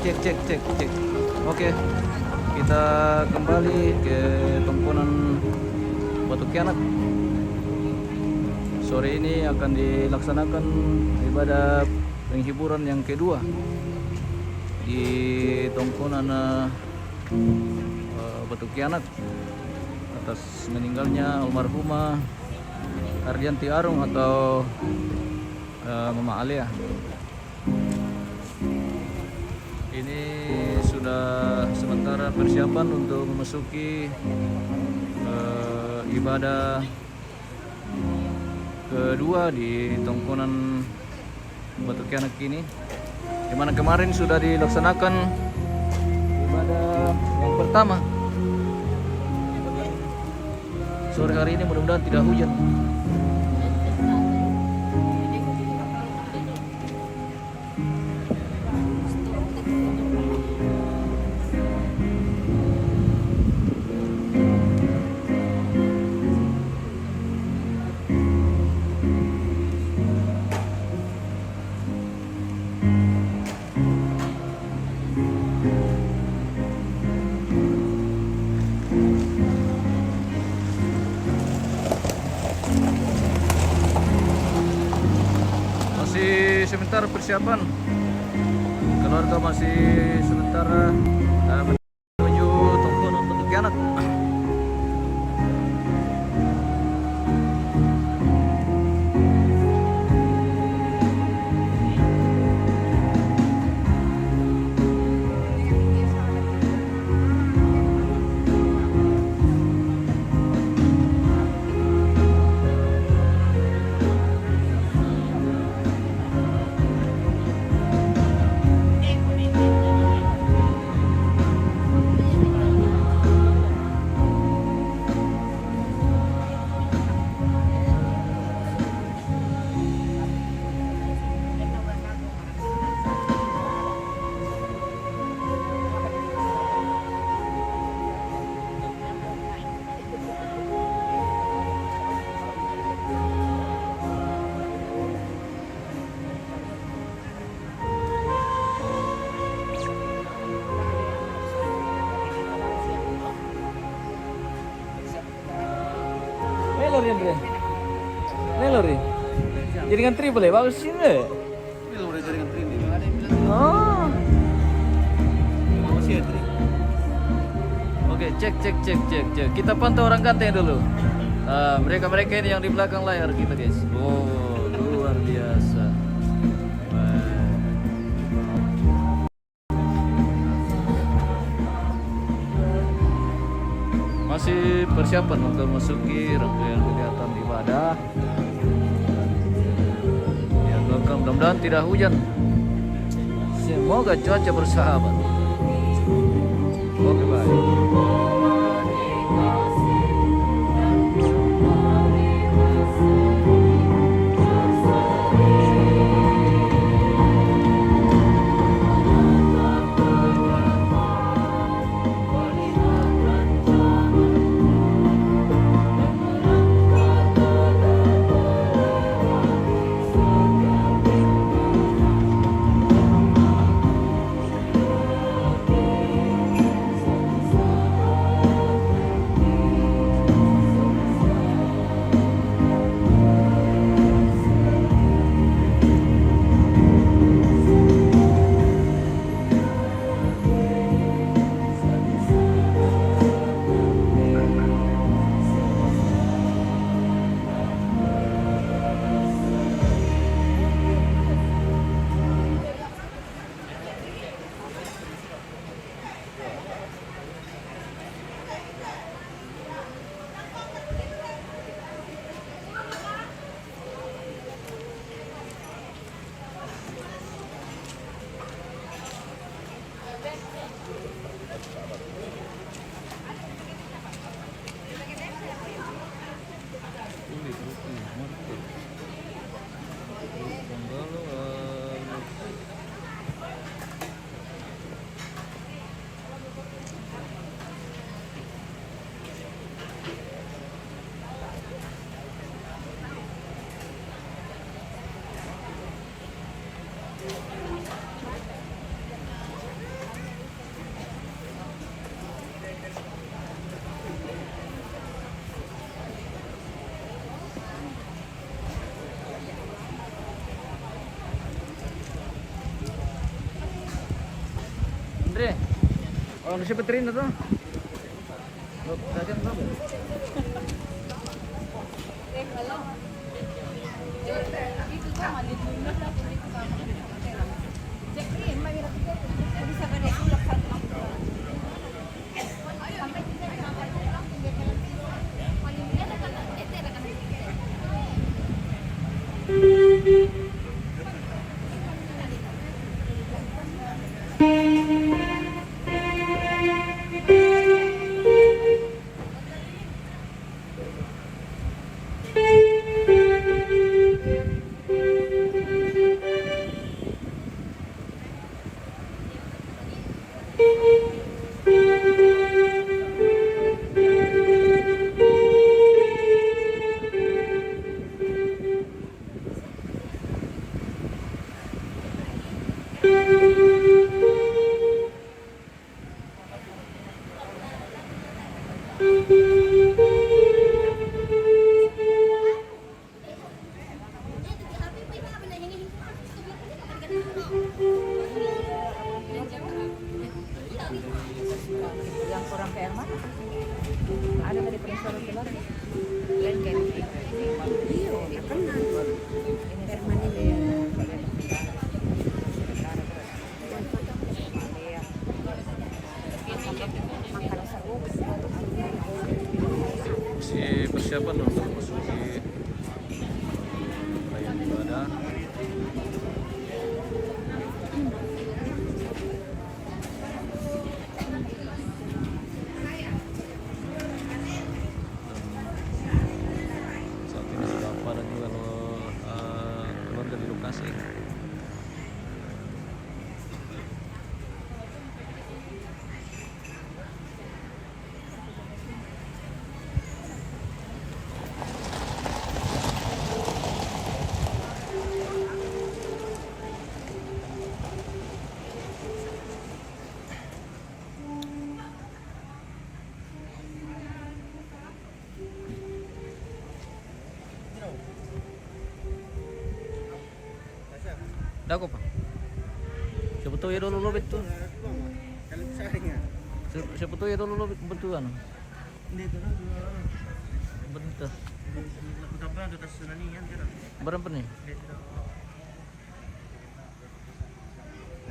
cek cek cek cek. Oke, kita kembali ke Tonkonan Batu Kianak. Sore ini akan dilaksanakan ibadah penghiburan yang kedua di Tongkonan Batu Kianak atas meninggalnya almarhumah Ardianti Arung atau Mama Alia. Ini sudah sementara persiapan untuk memasuki ibadah kedua di Tongkonan Batu Kianak ini, di mana kemarin sudah dilaksanakan ibadah yang pertama. Sore hari ini mudah-mudahan tidak hujan. Masih sementara persiapan, keluarga masih sementara menuju Tongkonan Batu Kianak. Lori Andre, Lori. Jaringan tri boleh bagus sih deh. Lori jaringan tri ini. Oh. Masih ya tri. Oke, cek cek cek cek cek. Kita pantau orang ganteng dulu. Mereka ini yang di belakang layar kita, guys. Oh, luar biasa. Masih persiapan untuk memasuki rangkaian kegiatan ibadah yang akan, mudah-mudahan tidak hujan, semoga cuaca bersahabat. Oke, baik. Oh, siapa Trina tuh? Oh, kalian tahu? Yang kurang kayak mana? Ada tadi profesor keluar. Lain kayak iya, ya kan. Ini permanen ya. Si persiapan untuk memasuki raya ibadah. Saat ini sudah pada juga keluar dari lokasi. Dah kok pak? Siapa tahu ya dulu lo betul. Kalau saya Siapa tahu ya dulu lo betulan. hindi ito na. Bentar. Tapos na tas naniyan dito. Berapa nih? Dito.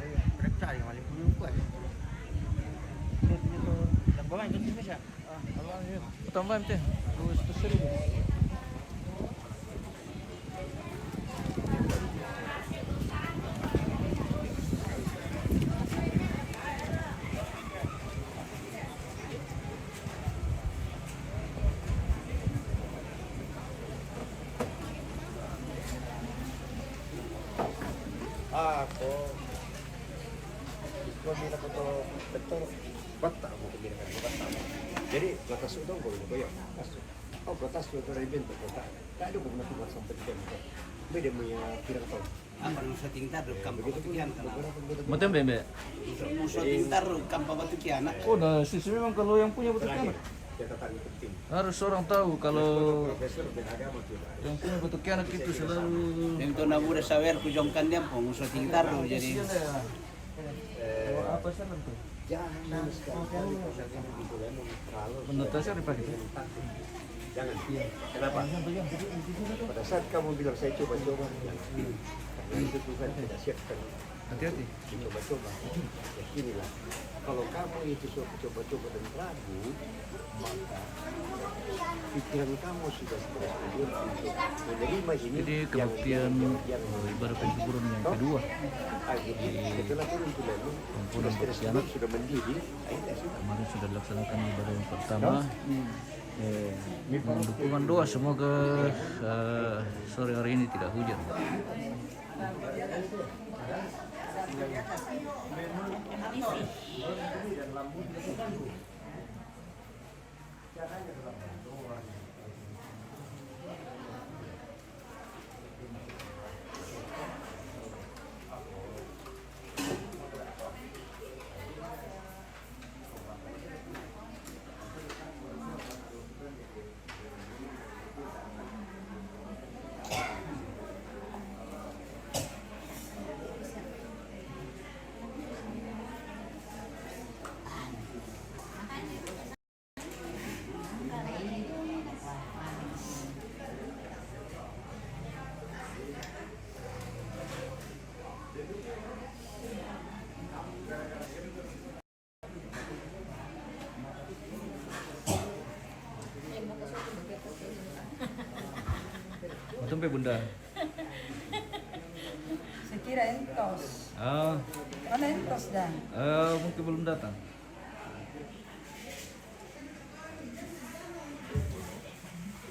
Ay, cari wali puno ko. Dito. Nagbawan dito siya. Tambah MT. 200.000. Ako, kami na po ito, bata mo kami na bata mo. Jadi, batas ito ko, ko yun. Batas ito na event ko. Kaya ko na tumas ang pagkain ko. Pwede mo yung pirang taon. Apa nu sa tingtar kampa batukian kana. Macam bebe. Sa tingtar kampa batukian. Oh, dah sisi memang kalau yang punya betul kiamat. Catatan penting. Harus orang tahu kalau Profesor beragama juga. yang punya betul kiamat itu selalu. Yang tu na mura sawer ku jongkan dia pong sa tingtar jadi. Apa sih nanti? Jangan sekali-kali kau gitu kan, kalau Menurut saya dipakai. jangan. Kenapa? Pada saat kamu bilang saya coba-coba, karena itu Tuhan tidak siapkan Hati-hati. dicoba-coba. Yakinilah, kalau kamu itu suka coba-coba dan ragu, maka pikiran kamu sudah stres untuk menerima ini. Jadi kebuktian yang ibadah pensyukuran yang kedua. setelah turun ke lalu, sudah stres pengkhianat. sudah mendidih, akhirnya sudah. Kemarin sudah dilaksanakan ibadah yang pertama. Mohon dukungan doa semoga sore hari ini tidak hujan. Bunda? Saya kira entos. Oh, Mana entos dah? mungkin belum datang.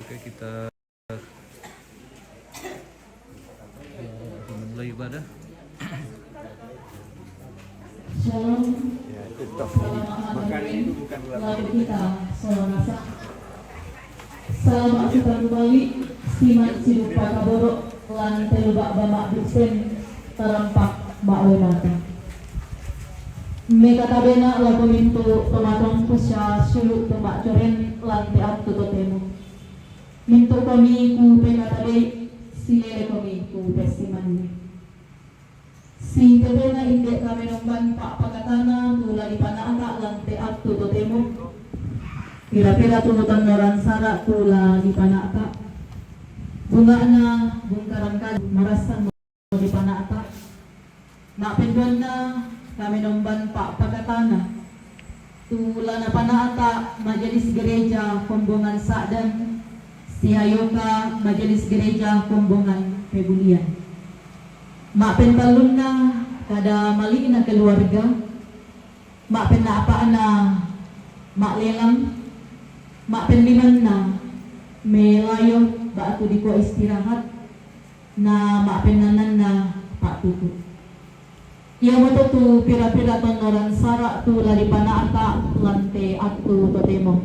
Oke, kita mulai ibadah. Shalom. Ya, tetap. Makanya itu bukan Lalu kita sholat rasa. Salam kita kembali. Simak silup pakaborok lan telubak bamak buksen terempak bakwe mata. Mekata bena lagu mintu tomatong pusya suluk tembak coren lan teat tutotemu. Mintu kami ku pekata be silele kami ku testimani. Si tebena indek kami nomban pak pakatana tula di panaka lan teat tutotemu. Kira-kira tunutan noran sarak tula di panaka. Bunga na bungkaran ka marasan mo di panaka. Nak penduan na kami nomban pak pakatana. Tula na panaka majelis gereja Kombongan Sakdan. Sihayoka majelis gereja Kombongan Pebulian. Mak pentalun na kada mali na keluarga. Mak penapaan na mak lelang. Mak penliman na melayo batu di ko istirahat na mak penanan na pak tutu. Ia mo tu pira-pira tonoran sarak tu lari panata lante atu totemo.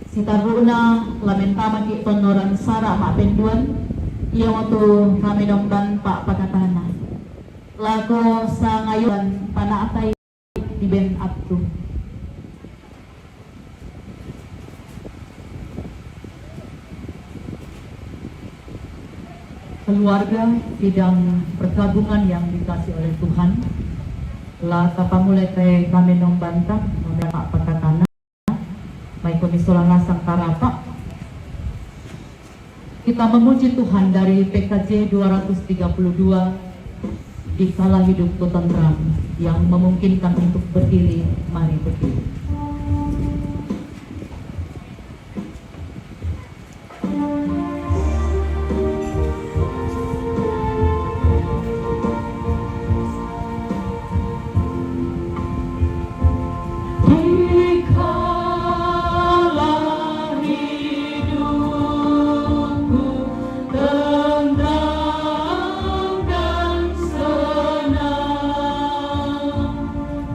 Sitabu na lamentama ki tonoran sarak mak penduan. Ia mo tu kami nomban pak pakatana. Lako sa ngayon panatay di ben atu. Keluarga bidang perkabungan yang dikasih oleh Tuhan, la kapamulay kay kami nung bantang kami pak pagkatana may komisola nasang karapa. Kita memuji Tuhan dari PKJ 232 di kala hidup tentram yang memungkinkan untuk berdiri. Mari berdiri.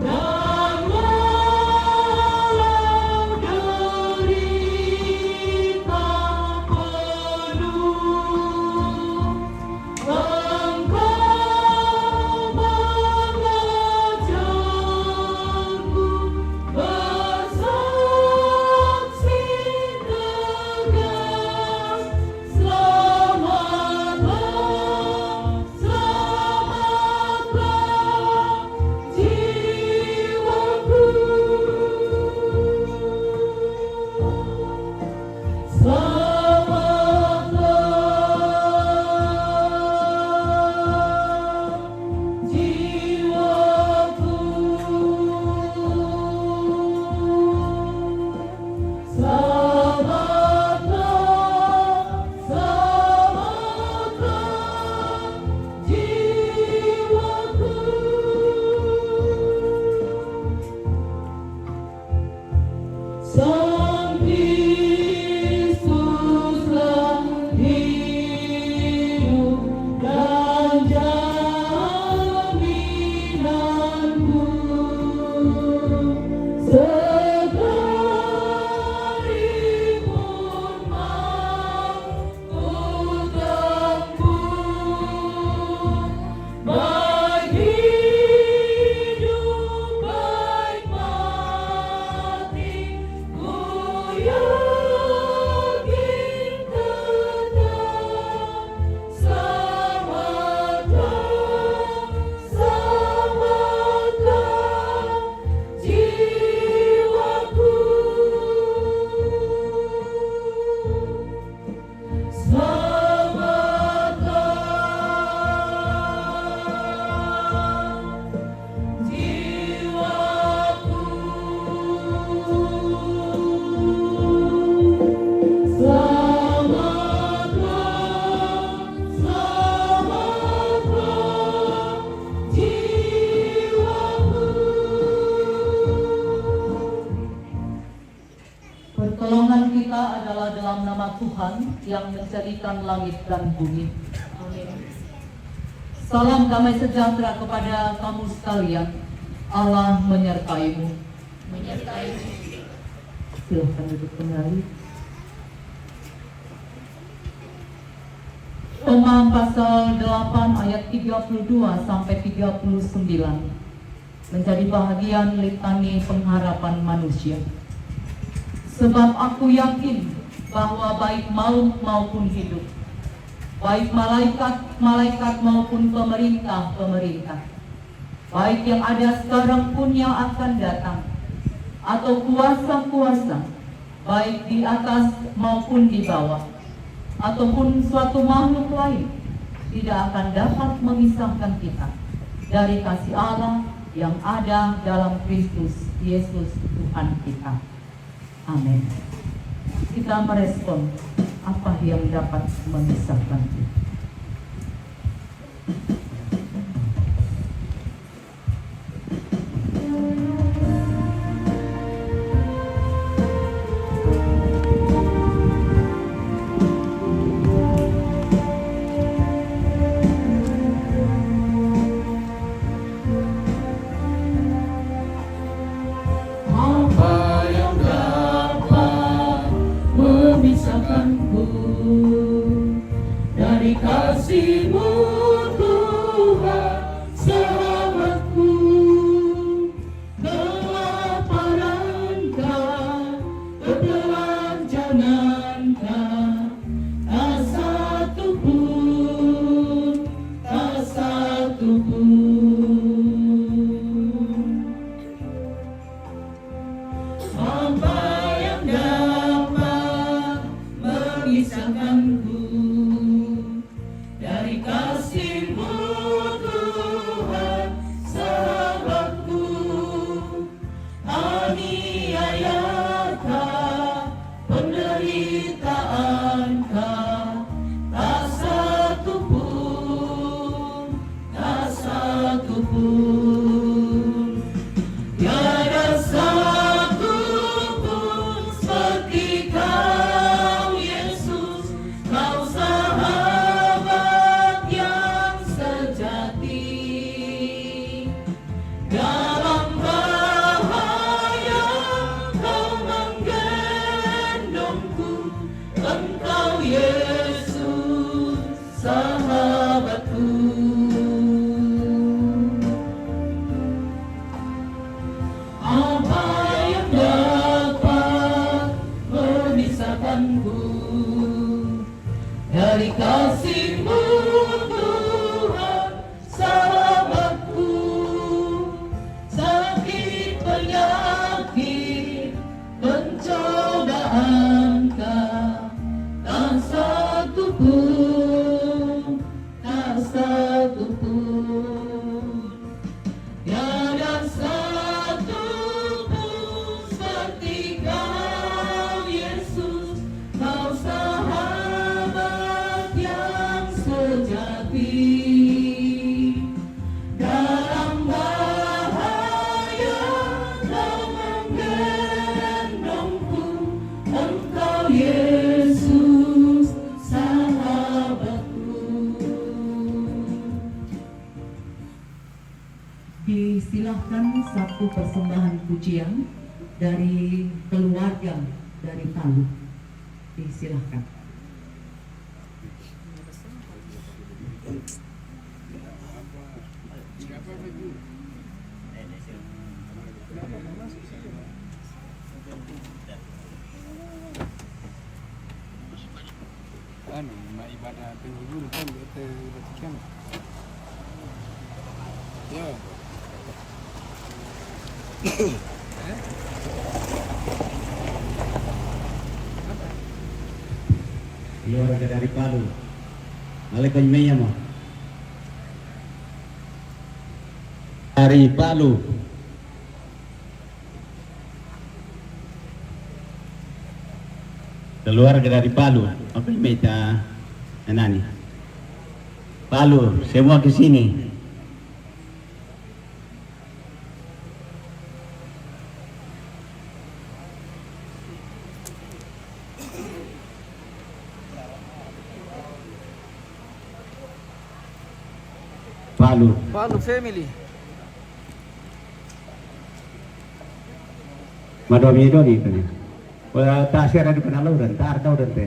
Dan Tuhan yang menjadikan langit dan bumi. Salam damai sejahtera kepada kamu sekalian. Allah menyertaimu. Silahkan duduk kembali. Roma pasal 8 ayat 32 sampai 39 menjadi bahagian litani pengharapan manusia. Sebab aku yakin bahwa baik maut maupun hidup, baik malaikat maupun pemerintah, baik yang ada sekarang pun yang akan datang, atau kuasa-kuasa, baik di atas maupun di bawah, ataupun suatu makhluk lain, tidak akan dapat memisahkan kita dari kasih Allah yang ada dalam Kristus Yesus Tuhan kita. Amin. Kita merespon apa yang dapat memisahkan kita. Disilahkan satu persembahan pujian dari keluarga dari Palu. Disilahkan. Ibadah penghibur kan kita ya. Iya warga dari Palu. Malaikat meya mo. Dari Palu. Keluarga dari Palu. Apa yang meja nani? Palu, semua ke sini. Palu. Palu family. Madomi doni kan. Wala ta siya rin panalawran, ta ardaw rin te.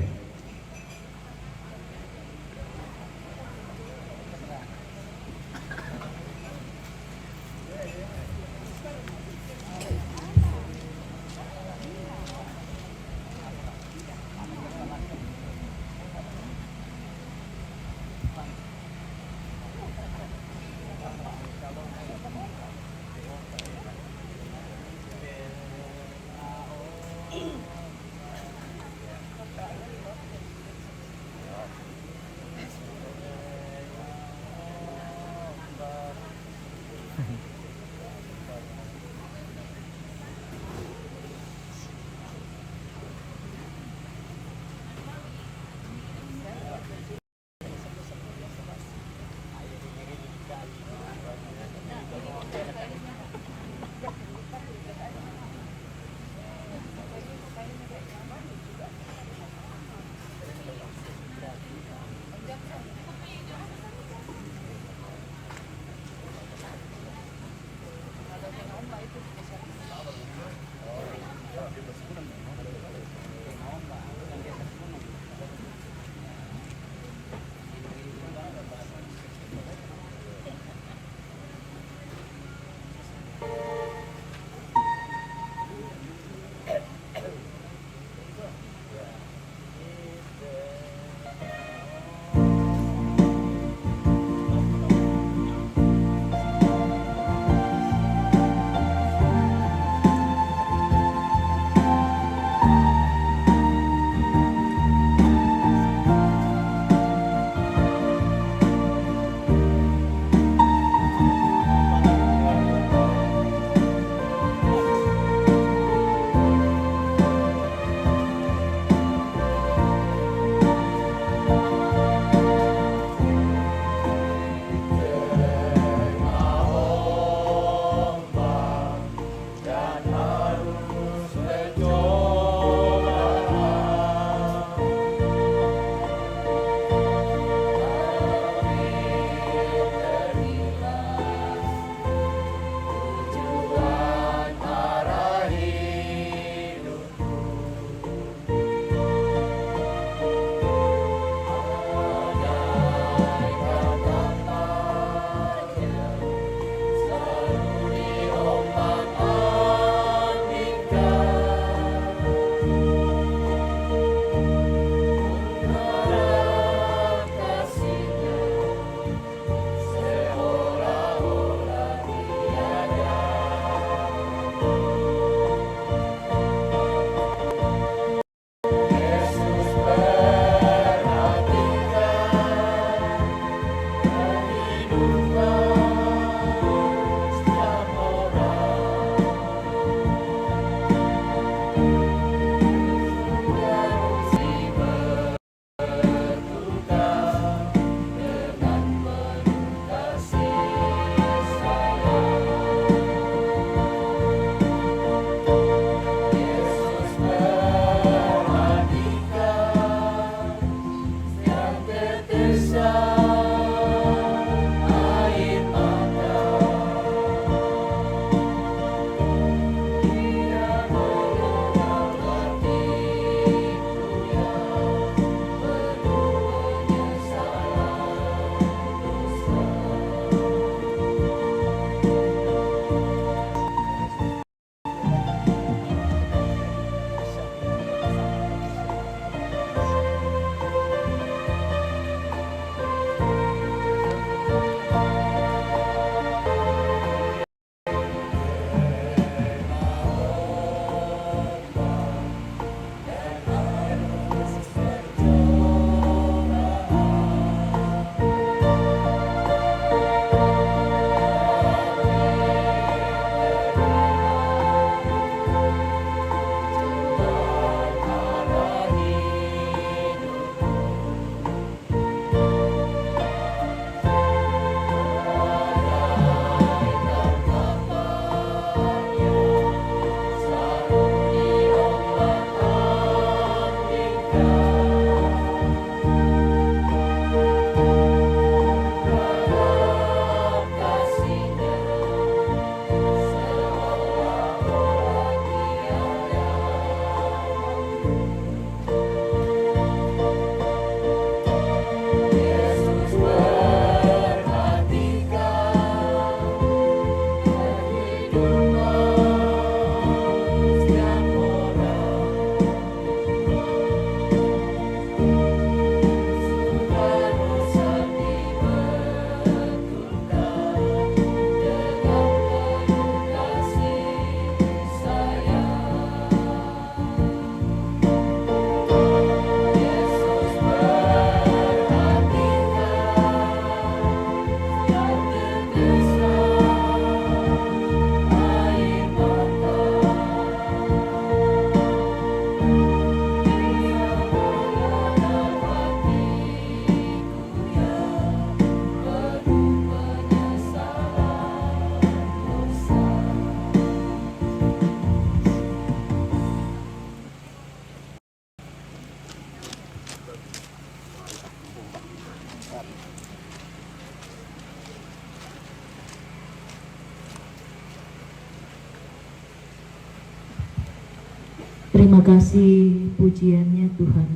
Terima kasih pujiannya Tuhan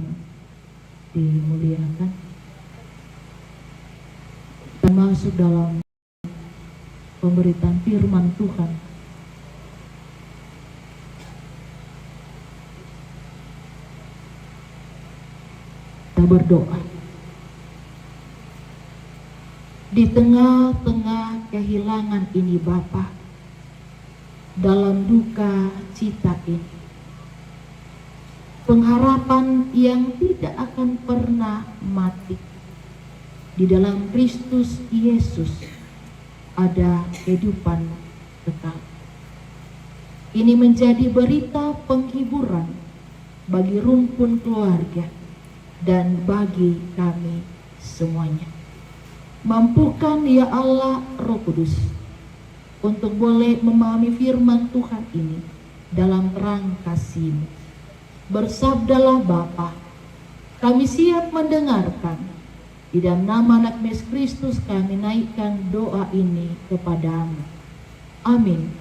dimuliakan. Kita masuk dalam pemberitaan firman Tuhan. Kita berdoa. Di tengah-tengah kehilangan ini Bapa, dalam duka cita ini, pengharapan yang tidak akan pernah mati. Di dalam Kristus Yesus ada kehidupan kekal. Ini menjadi berita penghiburan bagi rumpun keluarga dan bagi kami semuanya. Mampukan ya Allah Roh Kudus untuk boleh memahami firman Tuhan ini dalam terang kasih-Mu. Bersabdalah Bapa, kami siap mendengarkan. Di dalam nama anak Yesus Kristus kami naikkan doa ini kepadamu. Amin.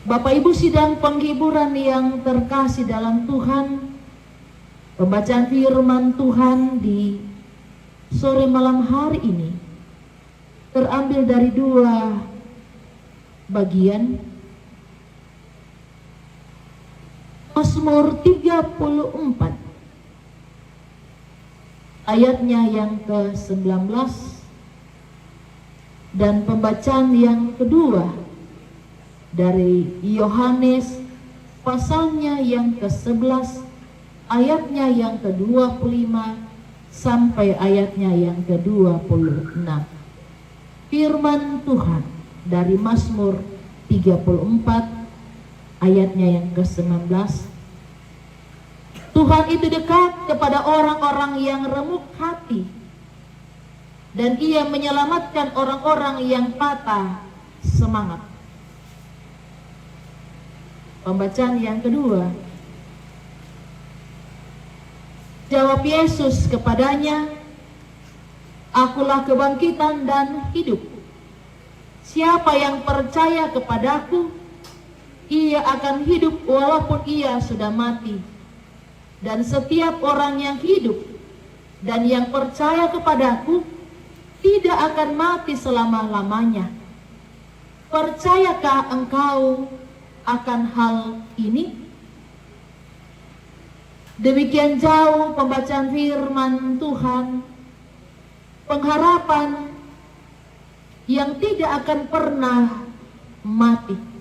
Bapak Ibu sidang penghiburan yang terkasih dalam Tuhan, pembacaan firman Tuhan di sore malam hari ini terambil dari dua bagian. Mazmur 34 ayatnya yang ke-19 dan pembacaan yang kedua dari Yohanes pasalnya yang ke-11 ayatnya yang ke-25 sampai ayatnya yang ke-26. Firman Tuhan dari Mazmur 34 ayatnya yang ke-19. Tuhan itu dekat kepada orang-orang yang remuk hati, dan Ia menyelamatkan orang-orang yang patah semangat. Pembacaan yang kedua. Jawab Yesus kepadanya, Akulah kebangkitan dan hidup. Siapa yang percaya kepadaku, ia akan hidup walaupun ia sudah mati. Dan setiap orang yang hidup dan yang percaya kepadaku tidak akan mati selama-lamanya. Percayakah engkau akan hal ini? Demikian jauh pembacaan firman Tuhan, pengharapan yang tidak akan pernah mati.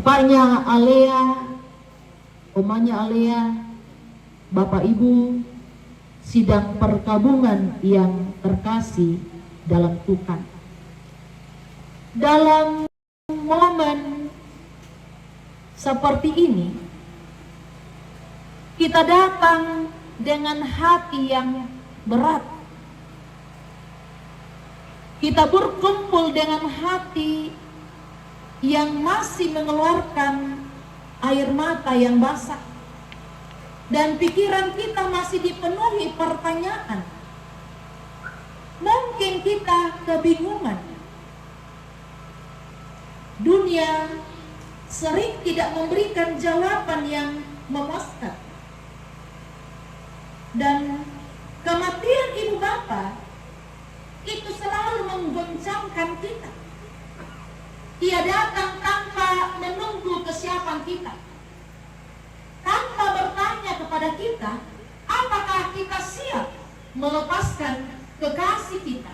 Bapaknya Alea, omanya Alea, Bapak Ibu sidang perkabungan yang terkasih dalam Tuhan. Dalam momen seperti ini, kita datang dengan hati yang berat. Kita berkumpul dengan hati yang masih mengeluarkan air mata yang basah. Dan pikiran kita masih dipenuhi pertanyaan. Mungkin kita kebingungan. Dunia sering tidak memberikan jawaban yang memuaskan. Dan kematian ibu bapa itu selalu menggoncangkan kita. Ia datang tanpa menunggu kesiapan kita, tanpa bertanya kepada kita apakah kita siap melepaskan kekasih kita.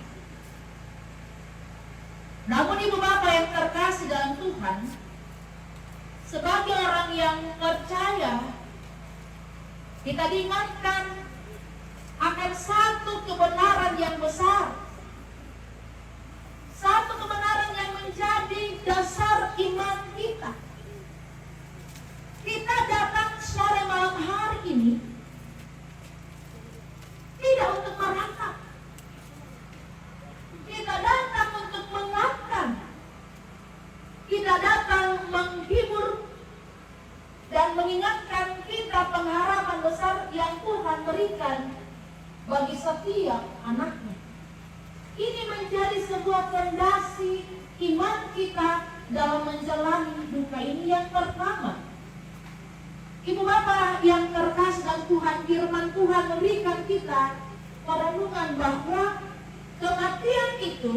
Namun ibu bapa yang terkasih dalam Tuhan, sebagai orang yang percaya, kita diingatkan akan satu kebenaran yang besar, satu kebenaran yang menjadi dasar iman kita. Kita datang sore malam hari ini tidak untuk merangkap. Kita datang untuk menguatkan. Kita datang menghibur dan mengingatkan kita pengharapan besar yang Tuhan berikan bagi setiap anaknya. Ini menjadi sebuah fondasi iman kita dalam menjalani duka ini? Yang pertama, Ibu Bapak yang terkasih dan Tuhan, firman Tuhan memberikan kita perenungan bahwa kematian itu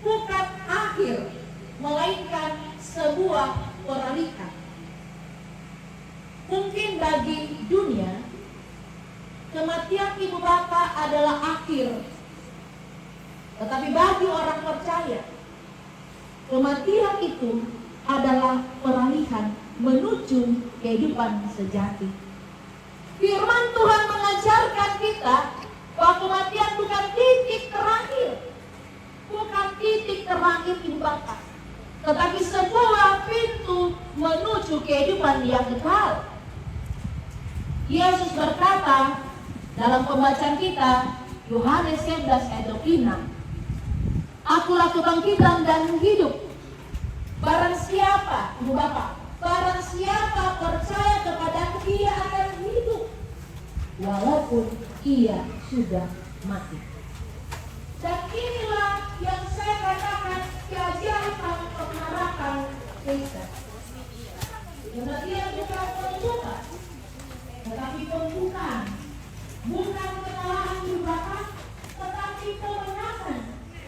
bukan akhir, melainkan sebuah peralihan. Mungkin bagi dunia, kematian Ibu Bapak adalah akhir. Tetapi bagi orang percaya, kematian itu adalah peralihan menuju kehidupan sejati. Firman Tuhan mengajarkan kita bahwa kematian bukan titik terakhir, bukan titik terakhir Ibu Bapak, tetapi sebuah pintu menuju kehidupan yang kekal. Yesus berkata dalam pembacaan kita, Yohanes 11 ayat 26, Akulah kebangkitan dan hidup. Barang siapa, Ibu Bapak, barang siapa percaya kepada Dia akan hidup walaupun ia sudah mati. Dan inilah yang saya katakan keajaiban pengharapan Kristen. Kematian bukan pembukaan, tetapi pembukaan. Bukan kekalahan Ibu Bapak, tetapi kemenangan.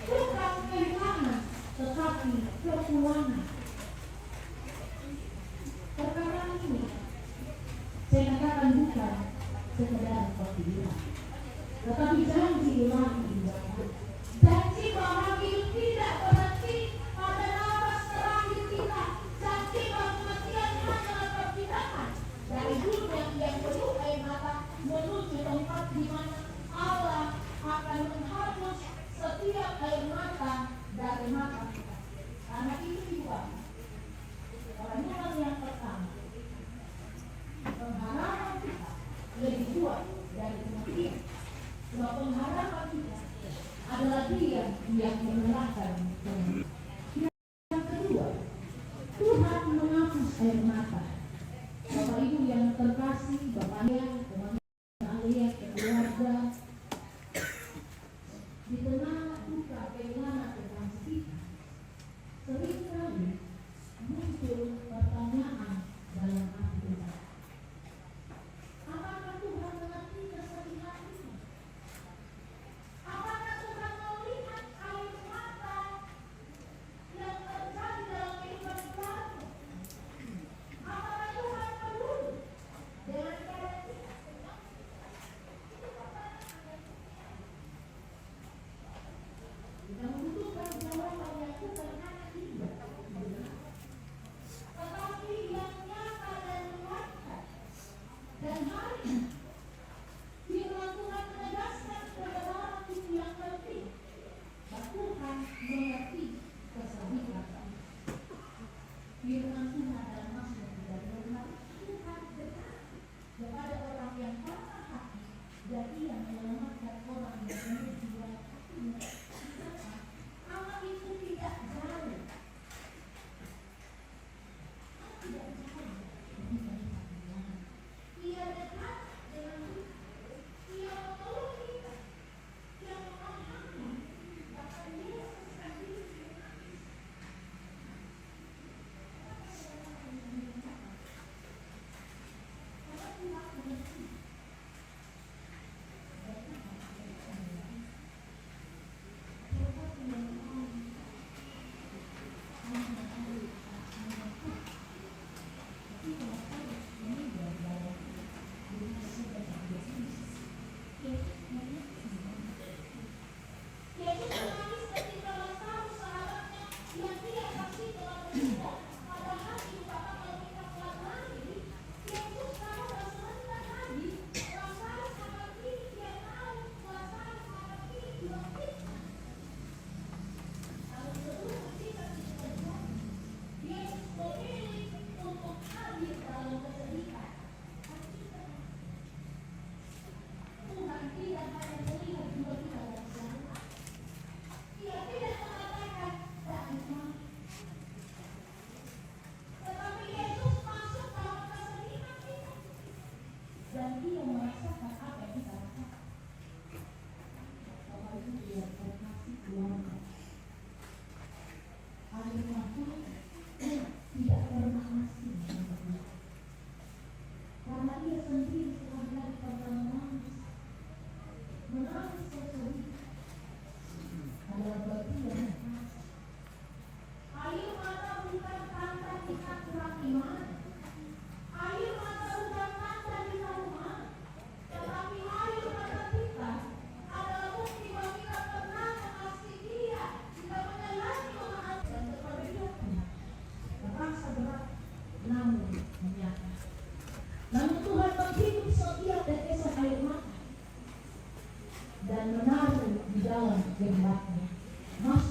Bukan kehilangan, tetapi kepulangan. Perkara ini saya katakan bukan sekedar panggilan, tetapi janji ilahi Ibu Bapak. Janji bahwa hidup tidak berhenti pada nafas terakhir kita. Janji bahwa kematian hanyalah perpindahan dari dunia yang penuh air mata menuju tempat di mana Allah akan menghapus setiap air mata dari mata kita. Karena itu Ibu Bapak, perenungan yang pertama, pengharapan kita lebih kuat dari kematian. Sebab pengharapan kita adalah Dia yang mengalahkan kematian. Yang kedua, Tuhan menghapus air mata. Bapak Ibu yang terkasih, Bapaknya, teman-teman, keluarga, di tengah duka kehilangan kekasih kita, seringkali muncul pertanyaan dalam hati kita. Apakah Tuhan mengerti kesedihan ini? Apakah Tuhan melihat air mata yang terjadi dalam kehidupan keluarga? Apakah Tuhan peduli dengan keadaan kita? Kita membutuhkan jawaban yang bukan hanya kita, tetapi yang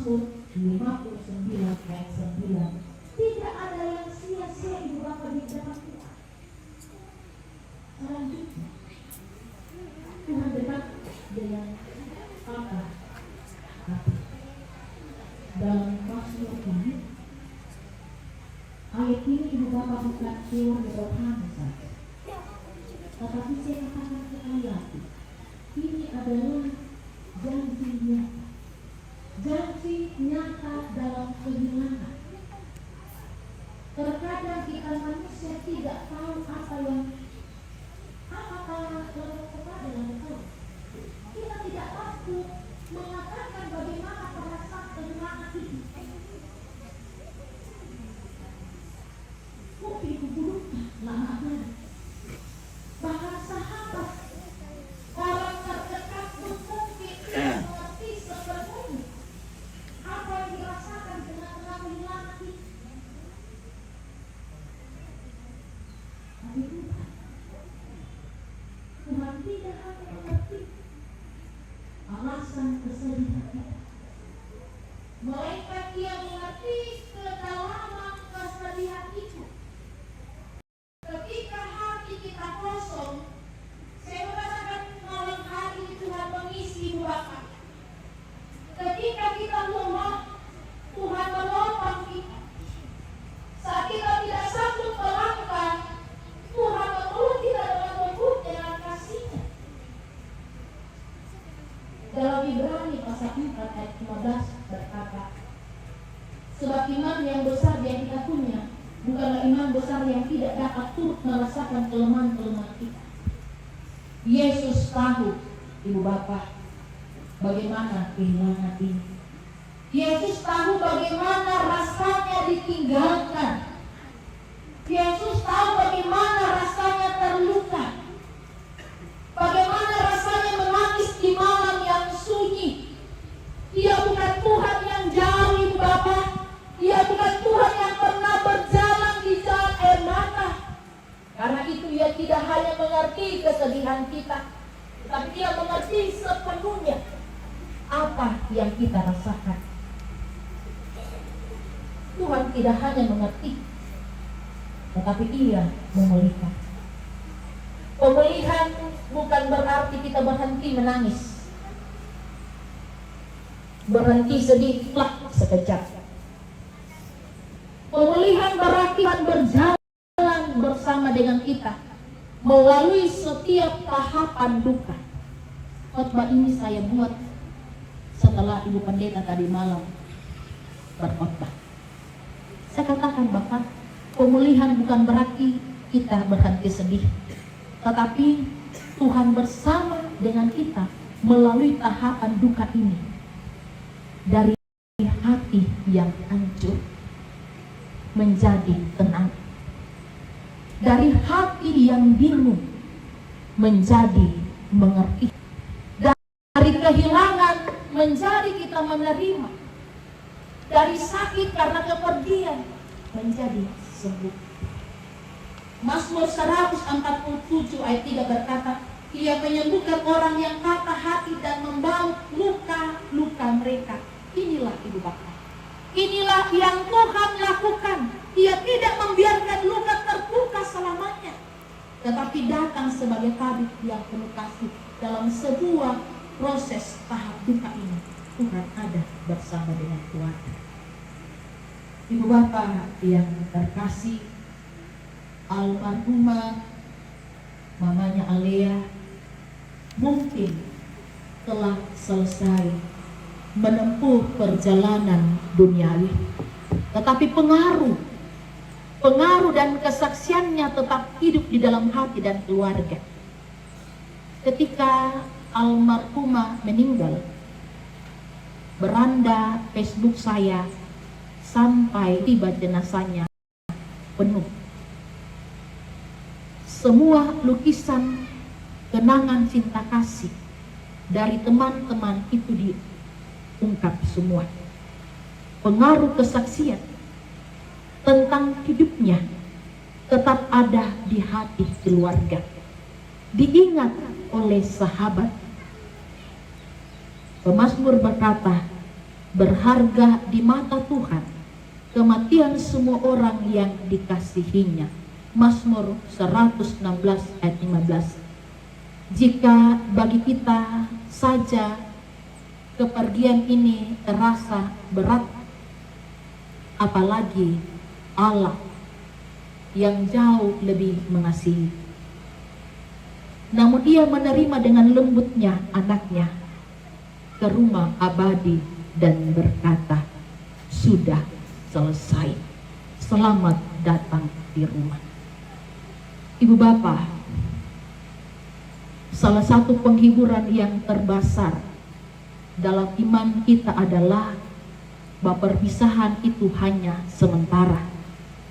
Mazmur 59 ayat 9. Tidak ada yang sia-sia Ibu Bapak di dalam Tuhan. Selanjutnya, Tuhan dekat dengan apa? Dalam Mazmur ini, ayat ini Ibu Bapak bukan keluar rohani saja, tetapi saya katakan sekali lagi, ini adalah janji nyata. Janji nyata dalam kehilangan. Terkadang kita manusia tidak tahu apakah dalam itu. Kita tidak pasti mengatakan bagaimana perasaan kehilangan itu. Mungkin buruknya lama bahkan sahabat orang terdekat pun mungkin tidak mengerti sepenuhnya apa yang dirasakan dengan kehilangan itu. Tapi Tuhan tidak hanya mengerti alasan kesedihan kita, melainkan Dia mengerti kedalaman kesedihan itu. Ketika hati kita kosong, saya merasakan malam hari Tuhan mengisi Ibu Bapak. Ketika kita lemah, Tuhan menopang kita. Saat kita tidak sanggup melangkah, Tuhan memeluk kita dengan lembutnya dan kasih-Nya. Dalam Ibrani pasal 4 ayat 15 berkata, sebab iman yang besar yang kita punya bukanlah iman besar yang tidak dapat turut merasakan kelemahan-kelemahan kita. Yesus tahu, Ibu Bapak, bagaimana kehilangan ini. Yesus tahu bagaimana rasanya ditinggalkan. Yesus tahu bagaimana rasanya terluka. Bagaimana rasanya menangis di malam yang sunyi. Dia bukan Tuhan yang jauh, Ibu Bapak. Dia bukan Tuhan yang pernah berjalan di jalan air mata. Karena itu Dia tidak hanya mengerti kesedihan kita, tetapi Dia mengerti sepenuhnya apa yang kita rasakan. Tuhan tidak hanya mengerti, tetapi Ia memulihkan. Pemulihan bukan berarti kita berhenti menangis, berhenti sedih plak sekejap. Pemulihan berarti Tuhan berjalan bersama dengan kita melalui setiap tahapan duka. Khotbah ini saya buat setelah Ibu Pendeta tadi malam berkhotbah. Saya katakan Bapak, pemulihan bukan berarti kita berhenti sedih, tetapi Tuhan bersama dengan kita melalui tahapan duka ini. Dari hati yang hancur menjadi tenang, dari hati yang bingung menjadi mengerti, dari kehilangan menjadi kita menerima, dari sakit karena kepergian menjadi sembuh. Mazmur 147 ayat 3 berkata, Ia menyembuhkan orang yang patah hati dan membaut luka-luka mereka. Inilah Ibu Bapak, inilah yang Tuhan lakukan. Ia tidak membiarkan luka terbuka selamanya, tetapi datang sebagai tabib yang penuh kasih. Dalam sebuah proses tahap duka ini, Tuhan ada bersama dengan keluarga. Ibu Bapak yang terkasih, almarhumah mamanya Alea mungkin telah selesai menempuh perjalanan duniawi, tetapi pengaruh dan kesaksiannya tetap hidup di dalam hati dan keluarga. Ketika almarhumah meninggal, beranda Facebook saya sampai tiba jenazahnya penuh. Semua lukisan kenangan cinta kasih dari teman-teman itu diungkap semua. Pengaruh kesaksian tentang hidupnya tetap ada di hati keluarga, diingat oleh sahabat. Pemazmur berkata, berharga di mata Tuhan kematian semua orang yang dikasihinya. Mazmur 116 ayat 15. Jika bagi kita saja kepergian ini terasa berat, apalagi Allah yang jauh lebih mengasihi. Namun ia menerima dengan lembutnya anaknya ke rumah abadi dan berkata, sudah selesai, selamat datang di rumah. Ibu bapak, salah satu penghiburan yang terbesar dalam iman kita adalah bahwa perpisahan itu hanya sementara.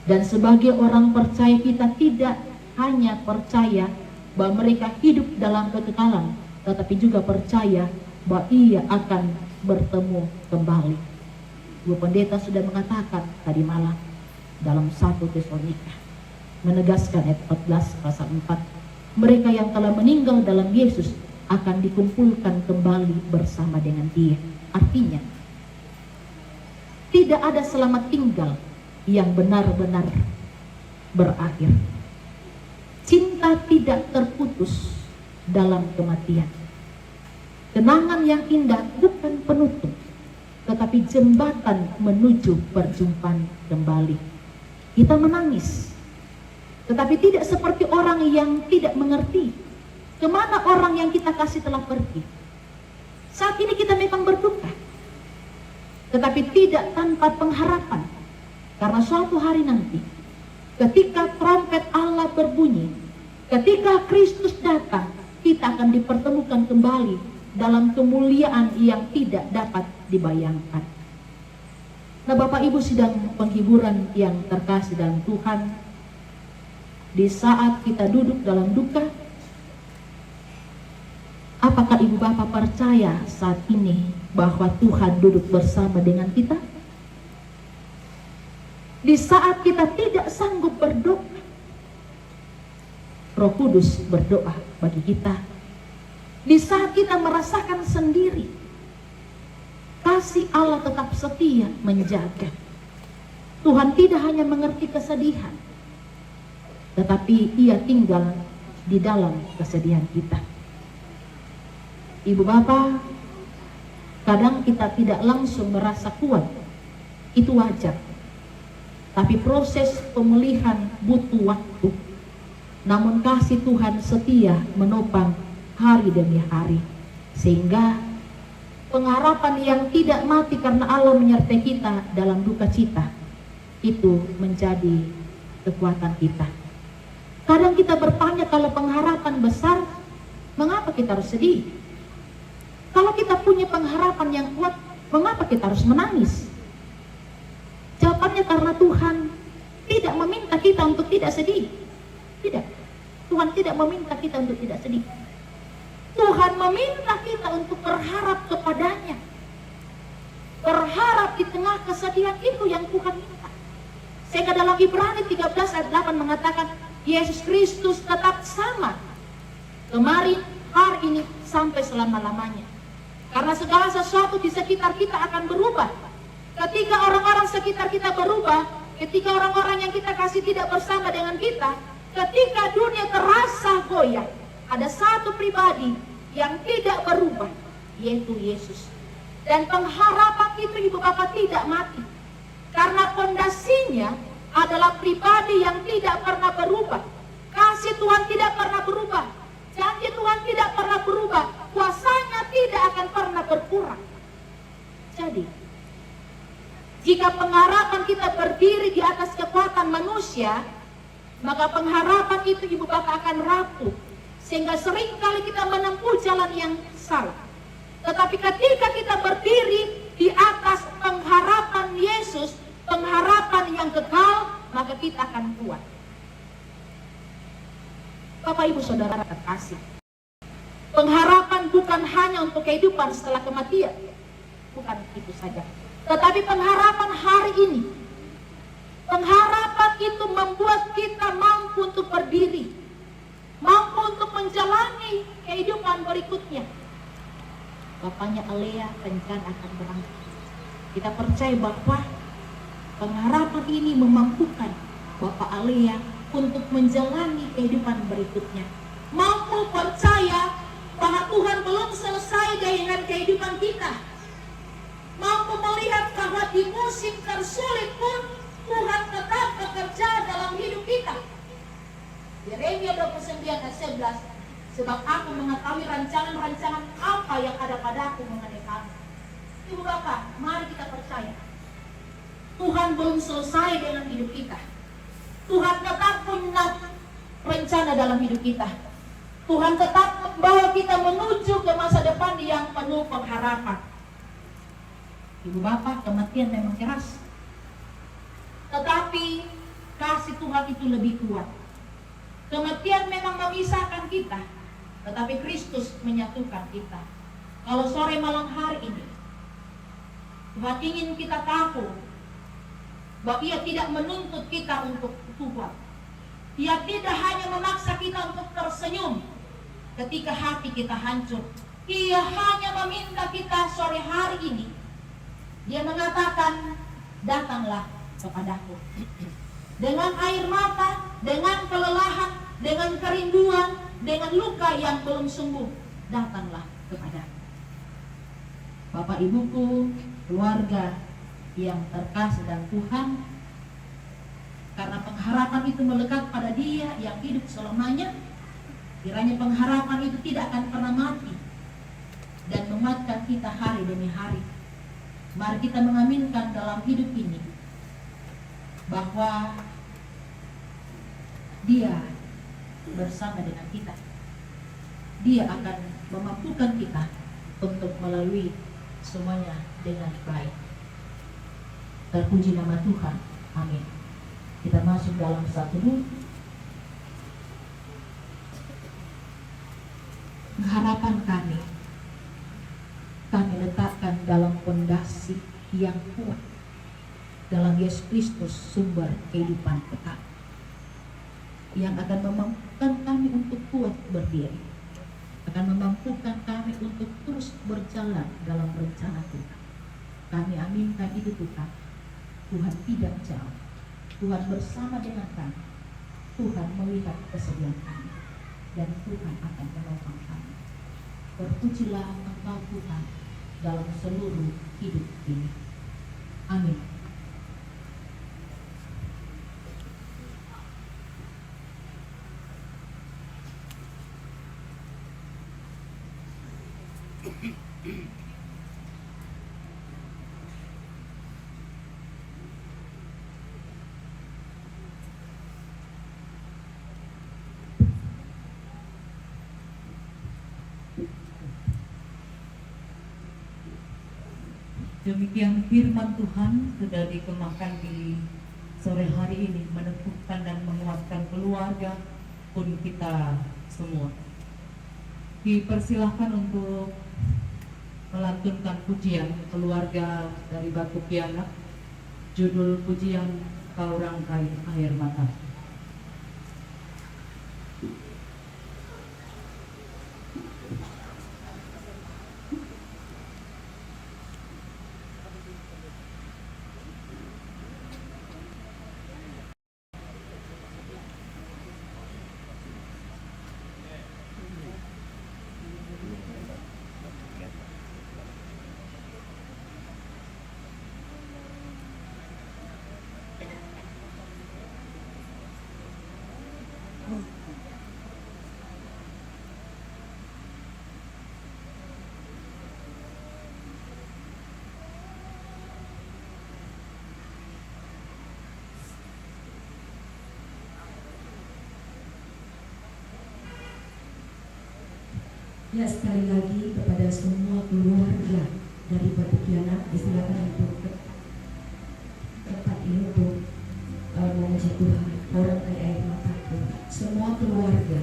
Dan sebagai orang percaya, kita tidak hanya percaya bahwa mereka hidup dalam kekekalan, tetapi juga percaya bahwa ia akan bertemu kembali. Bu Pendeta sudah mengatakan tadi malam dalam 1 Tesalonika, menegaskan ayat 14 pasal 4, mereka yang telah meninggal dalam Yesus akan dikumpulkan kembali bersama dengan Dia. Artinya, tidak ada selamat tinggal yang benar-benar berakhir. Cinta tidak terputus dalam kematian. Kenangan yang indah bukan penutup, tetapi jembatan menuju perjumpaan kembali. Kita menangis, tetapi tidak seperti orang yang tidak mengerti kemana orang yang kita kasih telah pergi. Saat ini kita memang berduka, tetapi tidak tanpa pengharapan. Karena suatu hari nanti, ketika trompet Allah berbunyi, ketika Kristus datang, kita akan dipertemukan kembali dalam kemuliaan yang tidak dapat dibayangkan. Nah, Bapak Ibu sidang penghiburan yang terkasih dalam Tuhan, di saat kita duduk dalam duka, apakah Ibu Bapak percaya saat ini bahwa Tuhan duduk bersama dengan kita? Di saat kita tidak sanggup berdoa, Roh Kudus berdoa bagi kita. Di saat kita merasakan sendiri, kasih Allah tetap setia menjaga. Tuhan tidak hanya mengerti kesedihan, tetapi Ia tinggal di dalam kesedihan kita. Ibu Bapak, kadang kita tidak langsung merasa kuat, itu wajar. Tapi proses pemulihan butuh waktu. Namun kasih Tuhan setia menopang hari demi hari, sehingga pengharapan yang tidak mati karena Allah menyertai kita dalam duka cita itu menjadi kekuatan kita. Kadang kita bertanya, kalau pengharapan besar, mengapa kita harus sedih? Kalau kita punya pengharapan yang kuat, mengapa kita harus menangis? Jawabannya karena Tuhan tidak meminta kita untuk tidak sedih. Tidak, Tuhan tidak meminta kita untuk tidak sedih. Tuhan meminta kita untuk berharap kepadanya. Berharap di tengah kesedihan itu yang Tuhan minta. Sehingga dalam Ibrani 13 ayat 8 mengatakan, Yesus Kristus tetap sama kemarin, hari ini, sampai selama-lamanya. Karena segala sesuatu di sekitar kita akan berubah. Ketika orang-orang sekitar kita berubah, ketika orang-orang yang kita kasih tidak bersama dengan kita, ketika dunia terasa goyah, ada satu pribadi yang tidak berubah, yaitu Yesus. Dan pengharapan itu Ibu Bapak tidak mati, karena fondasinya adalah pribadi yang tidak pernah berubah. Kasih Tuhan tidak pernah berubah, janji Tuhan tidak pernah berubah, kuasanya tidak akan pernah berkurang. Jadi, jika pengharapan kita berdiri di atas kekuatan manusia, maka pengharapan itu Ibu Bapak akan rapuh, sehingga seringkali kita menempuh jalan yang salah. Tetapi ketika kita berdiri di atas pengharapan Yesus, pengharapan yang kekal, maka kita akan kuat. Bapak Ibu Saudara terkasih, pengharapan bukan hanya untuk kehidupan setelah kematian, bukan itu saja, tetapi pengharapan hari ini. Pengharapan itu membuat kita mampu untuk berdiri, mampu untuk menjalani kehidupan berikutnya. Bapaknya Alea rencana akan berangkat. Kita percaya bahwa pengharapan ini memampukan Bapak Alia untuk menjalani kehidupan berikutnya. Mampu percaya bahwa Tuhan belum selesai dengan kehidupan kita. Mampu melihat bahwa di musim tersulit pun Tuhan tetap bekerja dalam hidup kita. Yeremia 29 ayat 11, sebab aku mengetahui rancangan-rancangan apa yang ada padaku mengenai kamu. Ibu Bapak, mari kita percaya Tuhan belum selesai dengan hidup kita. Tuhan tetap punya rencana dalam hidup kita. Tuhan tetap membawa kita menuju ke masa depan yang penuh pengharapan. Ibu Bapak, kematian memang keras, tetapi kasih Tuhan itu lebih kuat. Kematian memang memisahkan kita, tetapi Kristus menyatukan kita. Kalau sore malam hari ini Tuhan ingin kita tahu bahwa Ia tidak menuntut kita untuk Tuhan. Ia tidak hanya memaksa kita untuk tersenyum ketika hati kita hancur. Ia hanya meminta kita sore hari ini. Dia mengatakan, datanglah kepadaku. Dengan air mata, dengan kelelahan, dengan kerinduan, dengan luka yang belum sembuh, datanglah kepadaku. Bapak Ibuku, keluarga yang terkasih dan Tuhan, karena pengharapan itu melekat pada Dia yang hidup selamanya, kiranya pengharapan itu tidak akan pernah mati dan menguatkan kita hari demi hari. Mari kita mengaminkan dalam hidup ini bahwa Dia bersama dengan kita. Dia akan memampukan kita untuk melalui semuanya dengan baik. Terpuji nama Tuhan. Amin. Kita masuk dalam satu dulu. Harapan kami letakkan dalam fondasi yang kuat dalam Yesus Kristus, sumber kehidupan kekal, yang akan memampukan kami untuk kuat berdiri, akan memampukan kami untuk terus berjalan dalam rencana Tuhan. Kami aminkan itu Tuhan. Tuhan tidak jauh, Tuhan bersama dengan kami, Tuhan melihat kesedihan kami, dan Tuhan akan menolong kami. Terpujilah Engkau Tuhan dalam seluruh hidup ini. Amin. Demikian firman Tuhan sudah dikemakan di sore hari ini, meneguhkan dan menguatkan keluarga pun kita semua. Dipersilahkan untuk melantunkan pujian keluarga dari Batu Piana. Judul pujian Kau Rangkai Air Mata. Ya, sekali lagi kepada semua keluarga dari Batu Piana, disilakan untuk tempat ini untuk memuji Tuhan. Orang kaya air mataku, semua keluarga.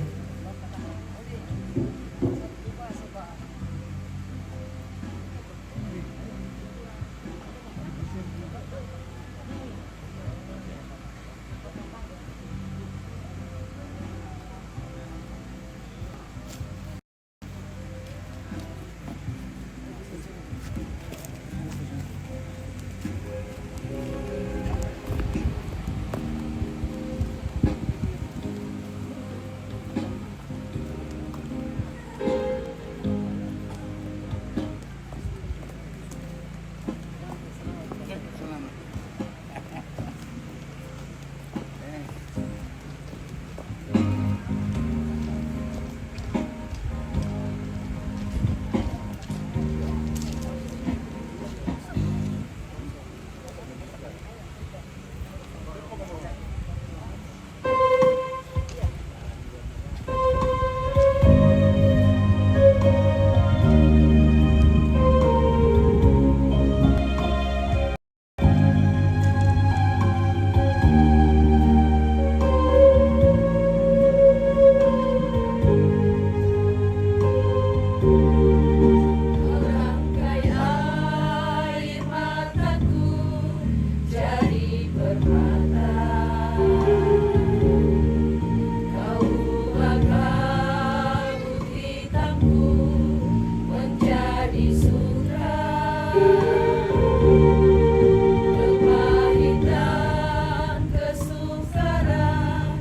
Kepahitan, kesukaran,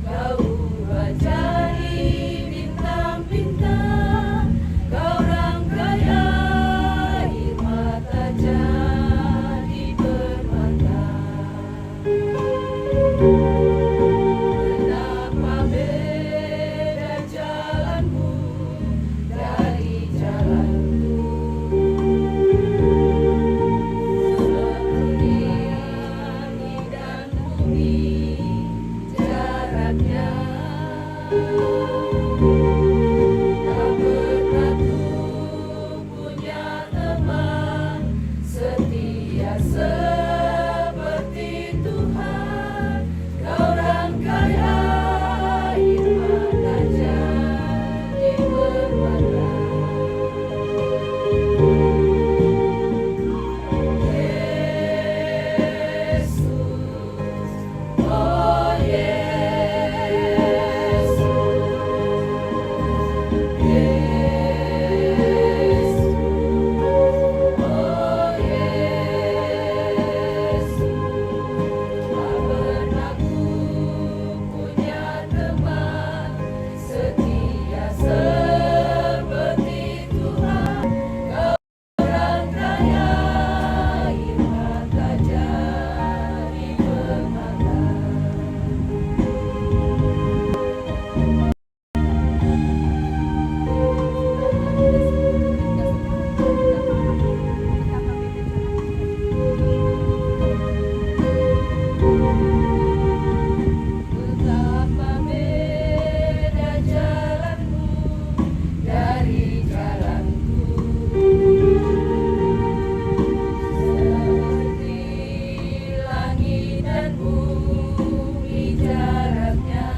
kau ubah jadi bintang-bintang, kau rangkai air mata jadi permata. Betapa beda jalanmu dari jalanku, seperti langit dan bumi jaraknya. Tak pernah ku punya teman setia seperti Tuhan, kau rangkai air mata jadi berwarna. Yesus, oh Yesus, Yesus, oh Yesus. Tak pernah ku punya teman setia seperti Tuhan, kau rangkai air mata jadi permata. Betapa beda jalanmu dari jalanku, seperti langit dan bumi jaraknya.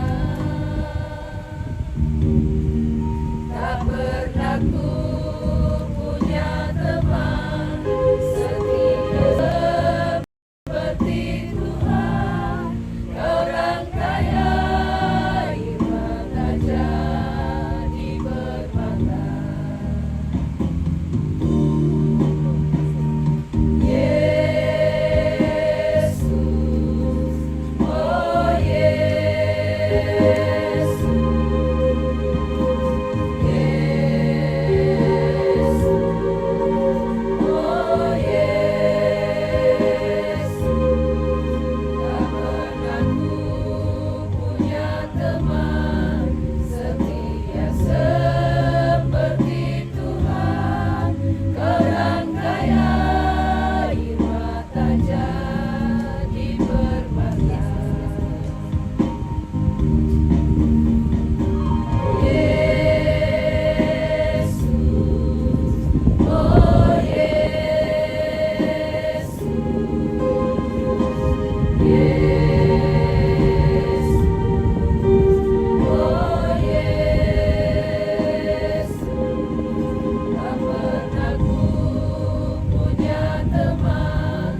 Tak pernah ku punya teman setia seperti Tuhan, kau rangkai air mata jadi permata. Yesus, oh Yesus, Yesus, oh Yesus. Tak pernah ku punya teman setia seperti Tuhan, kau rangkai air mata jadi permata. Yesus, oh Yesus, Yesus, oh Yesus. Tak pernah ku punya teman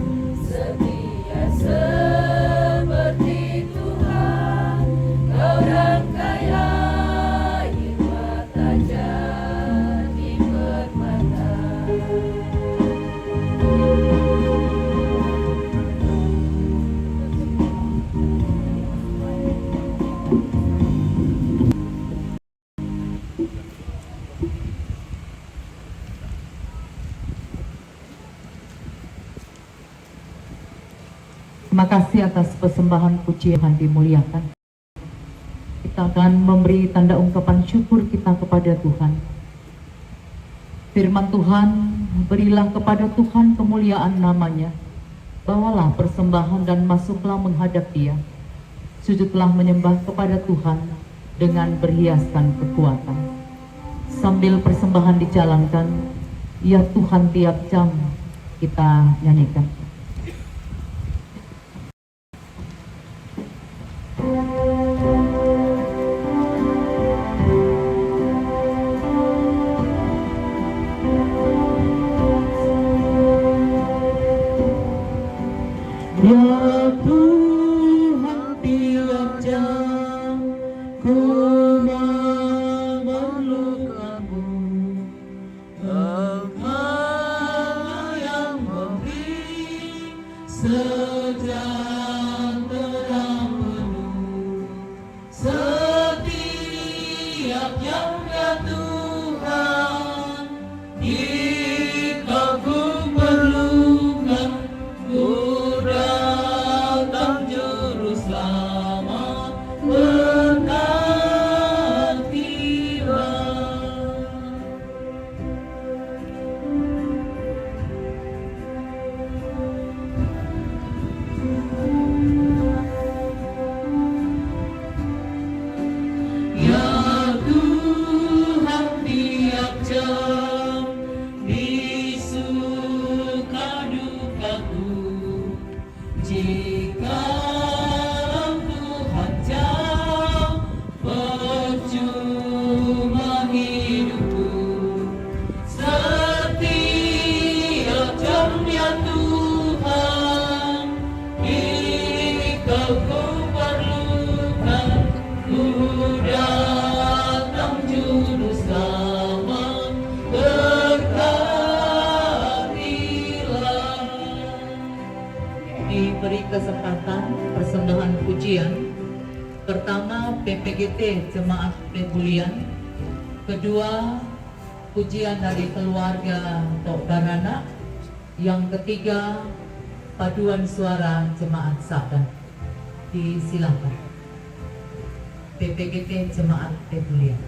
setia seperti Tuhan, kau rangkai air mata jadi permata. Terima kasih atas persembahan pujian yang dimuliakan. Kita akan memberi tanda ungkapan syukur kita kepada Tuhan. Firman Tuhan, berilah kepada Tuhan kemuliaan namanya. Bawalah persembahan dan masuklah menghadap Dia. Sujudlah menyembah kepada Tuhan dengan berhiaskan kekuatan. Sambil persembahan dijalankan, ya Tuhan tiap jam kita nyanyikan. Ya Tuhan tiap jam ku memerlukanmu, Engkau yang sejahtera penuh setiap yang ya Tuhan, jika ku perlukan, ku datang juru selamat berkatilah. Ya Tuhan, tiap jam di suka dukaku, jika Tuhan jauh, percuma hidupku. Setiap jam ya Tuhan, jika ku perlukan, ku datang juru selamat berkatilah. Diberi kesempatan persembahan pujian. Pertama, PPGT Jemaat Pebulian. Kedua, pujian dari keluarga Tok Barana. Yang ketiga, paduan suara Jemaat Sabda. Disilakan. PPGT Jemaat Pebulian.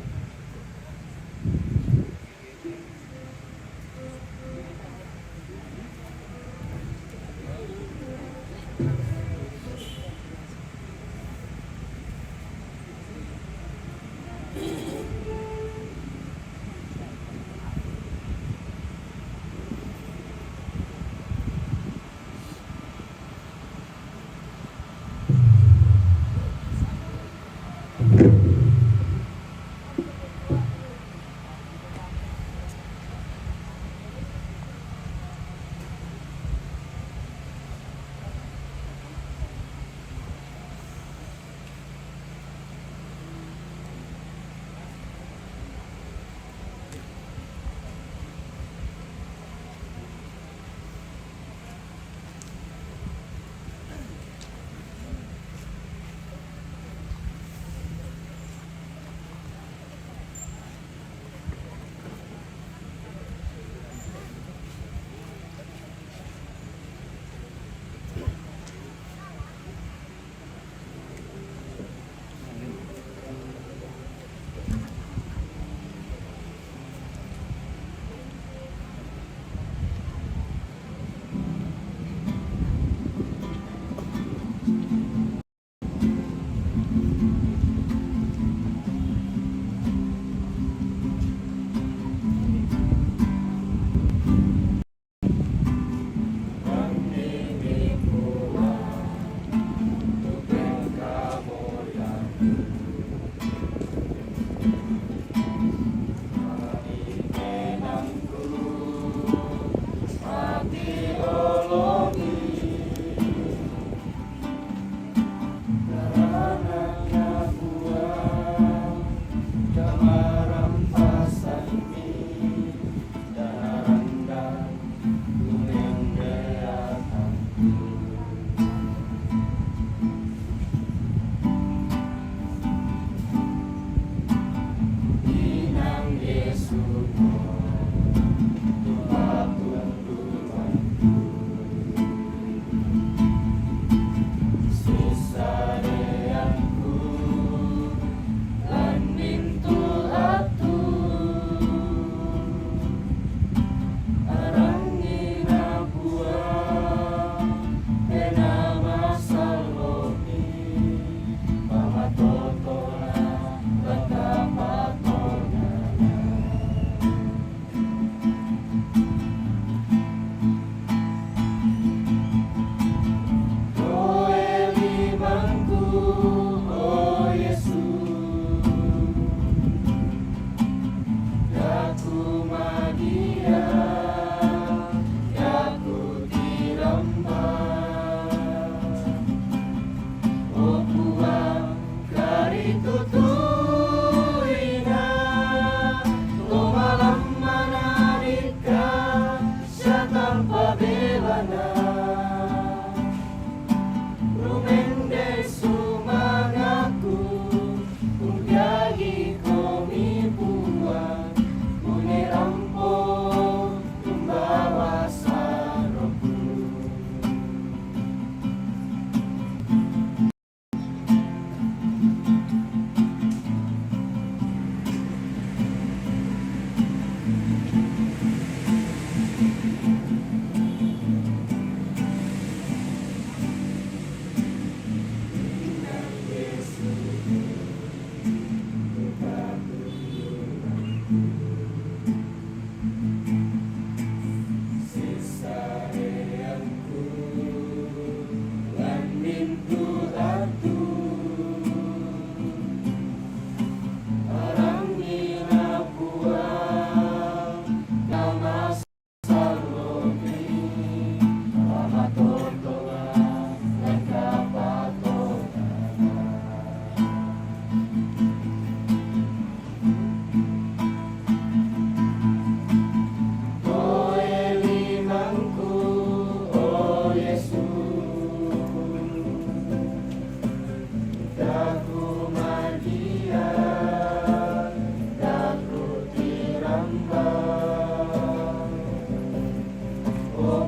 Tuhan Tuhan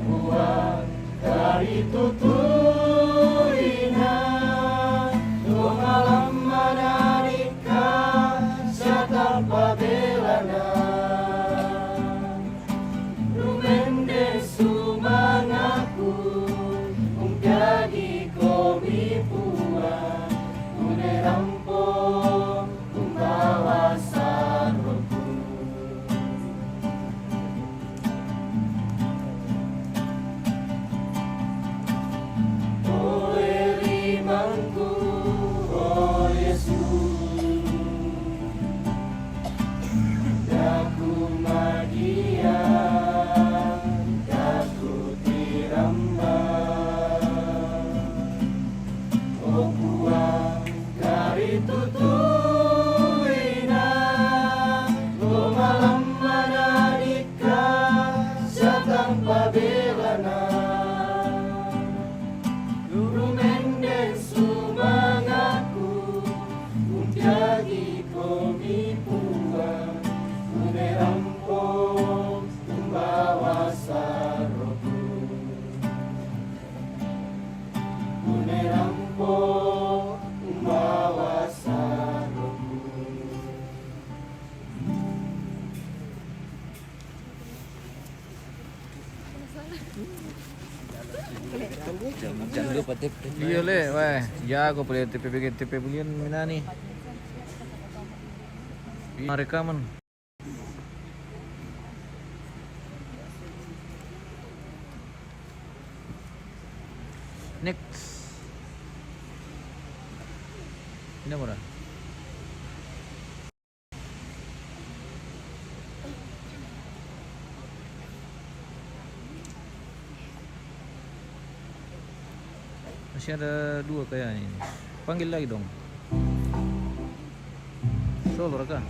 buang dari tuturina do malam manarika tanpa belana rumende sumangaku jadi komi pua une rampong membawa sarungku oh elimangku oh Yesus daku magia daku tiramba oh buang dari tutuina oh malam manadika tanpa belana guru menden sumangaku jadi komi puang une rampong membawa saroku une rampong membawa saroku Jangan lupa tip. Iya le, weh. Ya aku boleh TP bulian mina nih. Rekaman. Next. Ini murah. Masih ada 2 kayaknya ini. Panggil lagi dong. Solo kah?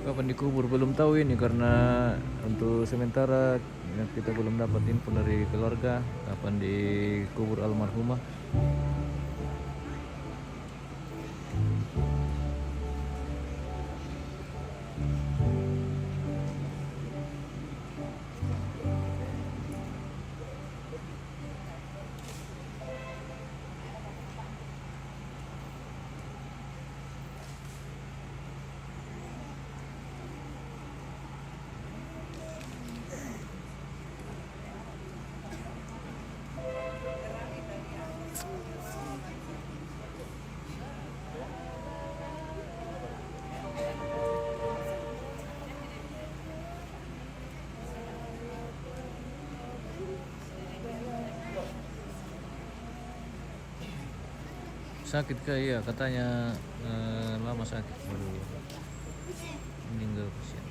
Kapan dikubur belum tahu ini karena untuk sementara kita belum dapat info dari keluarga kapan dikubur almarhumah. Sakit kah? Iya katanya lama sakit baru meninggal pasien.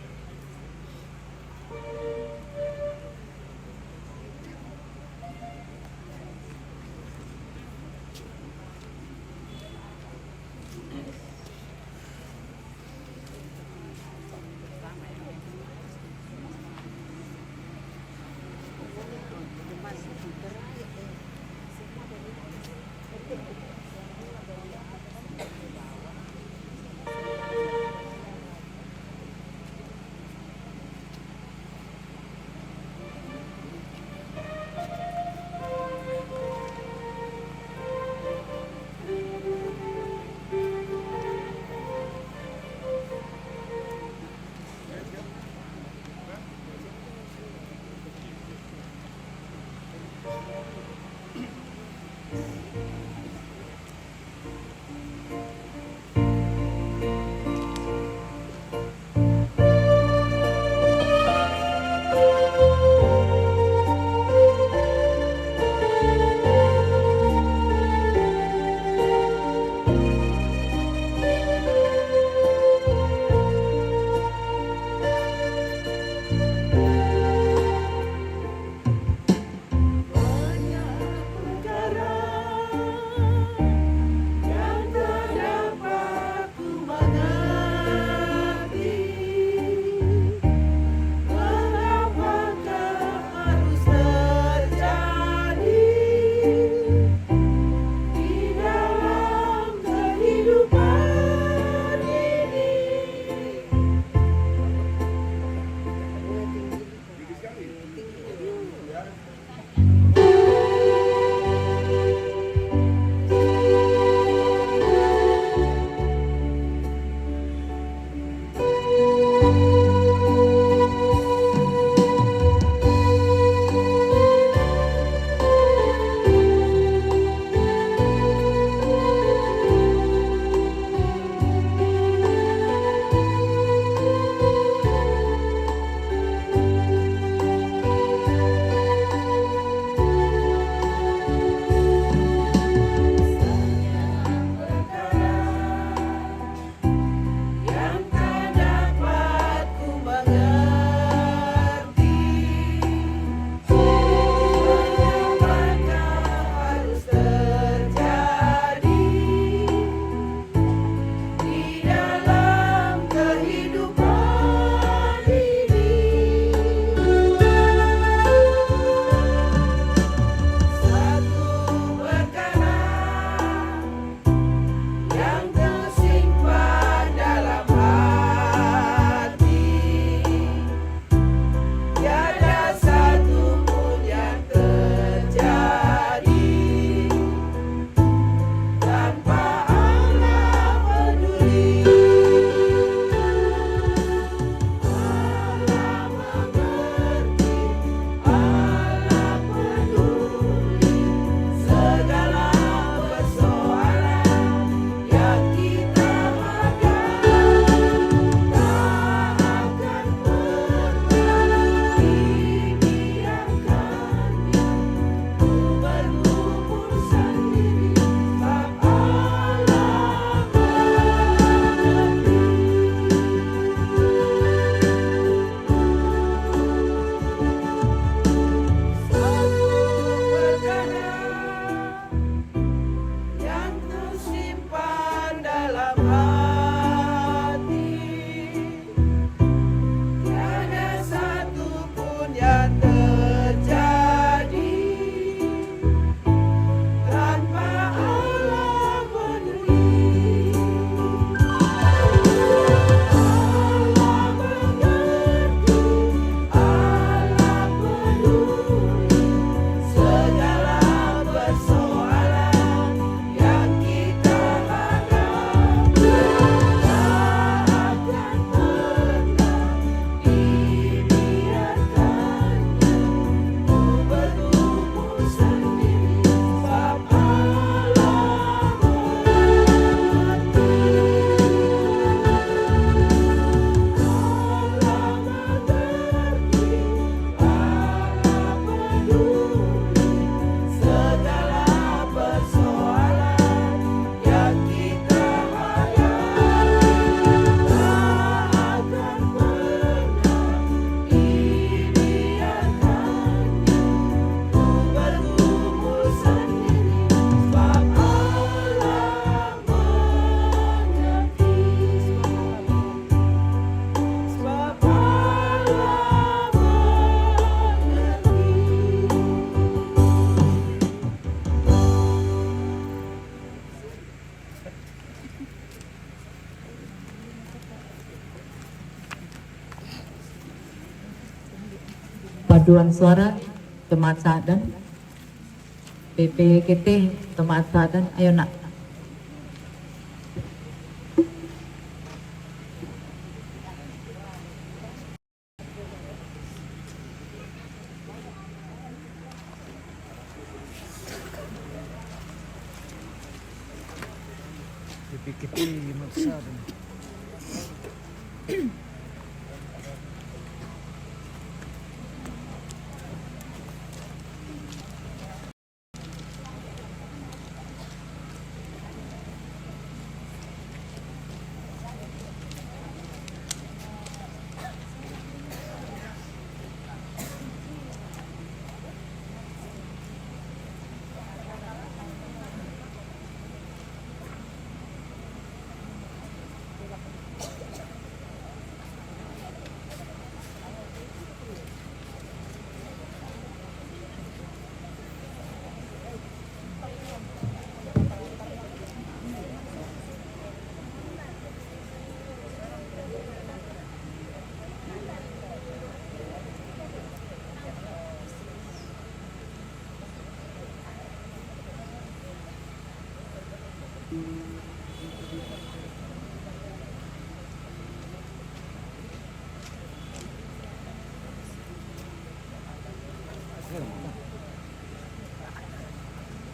paduan suara Jemaat Saadan, PPKT Jemaat Saadan, ayo nak. PPKT maksa dan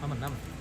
aman aman.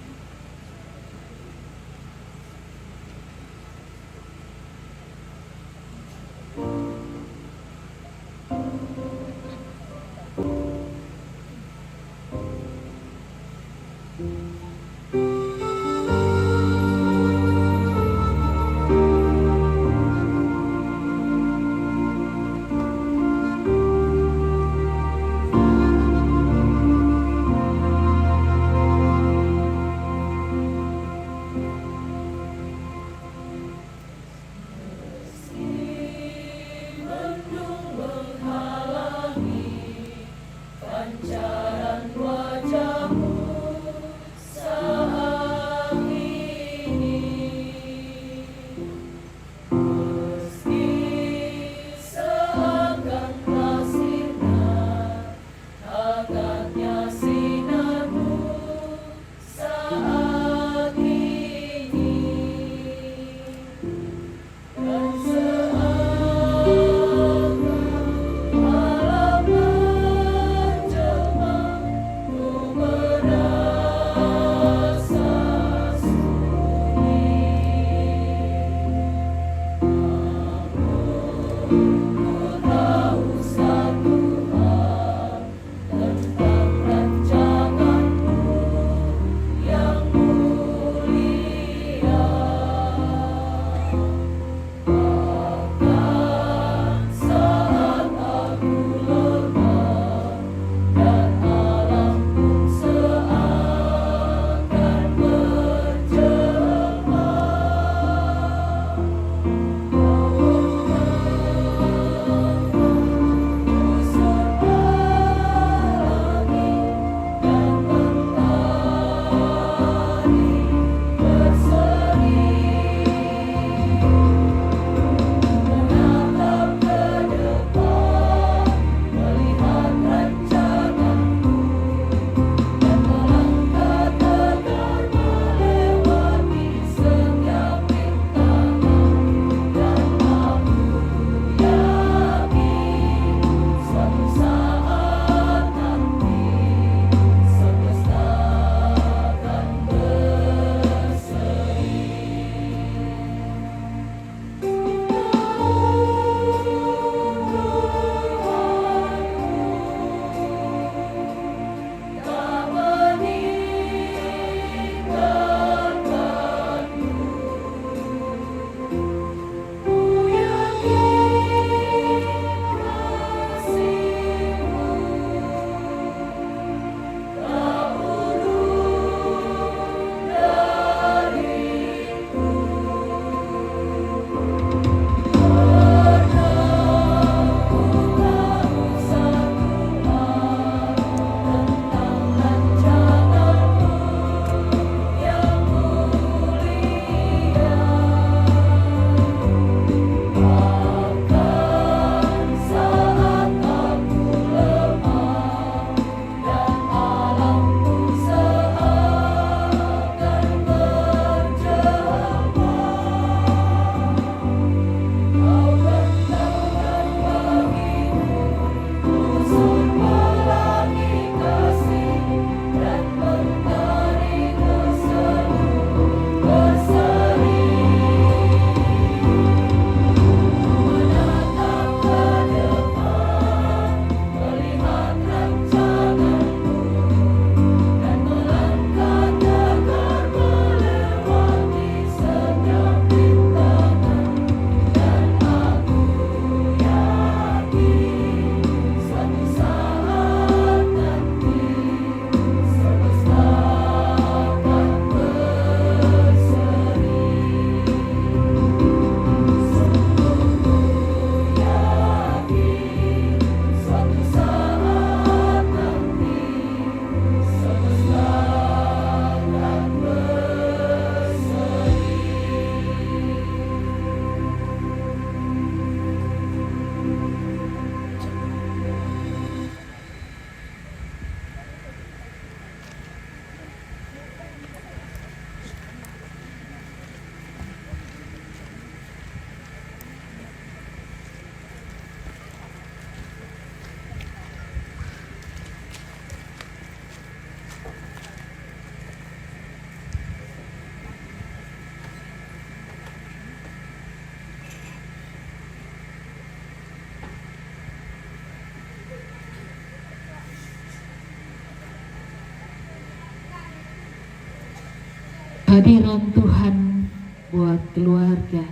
Kehadiran Tuhan buat keluarga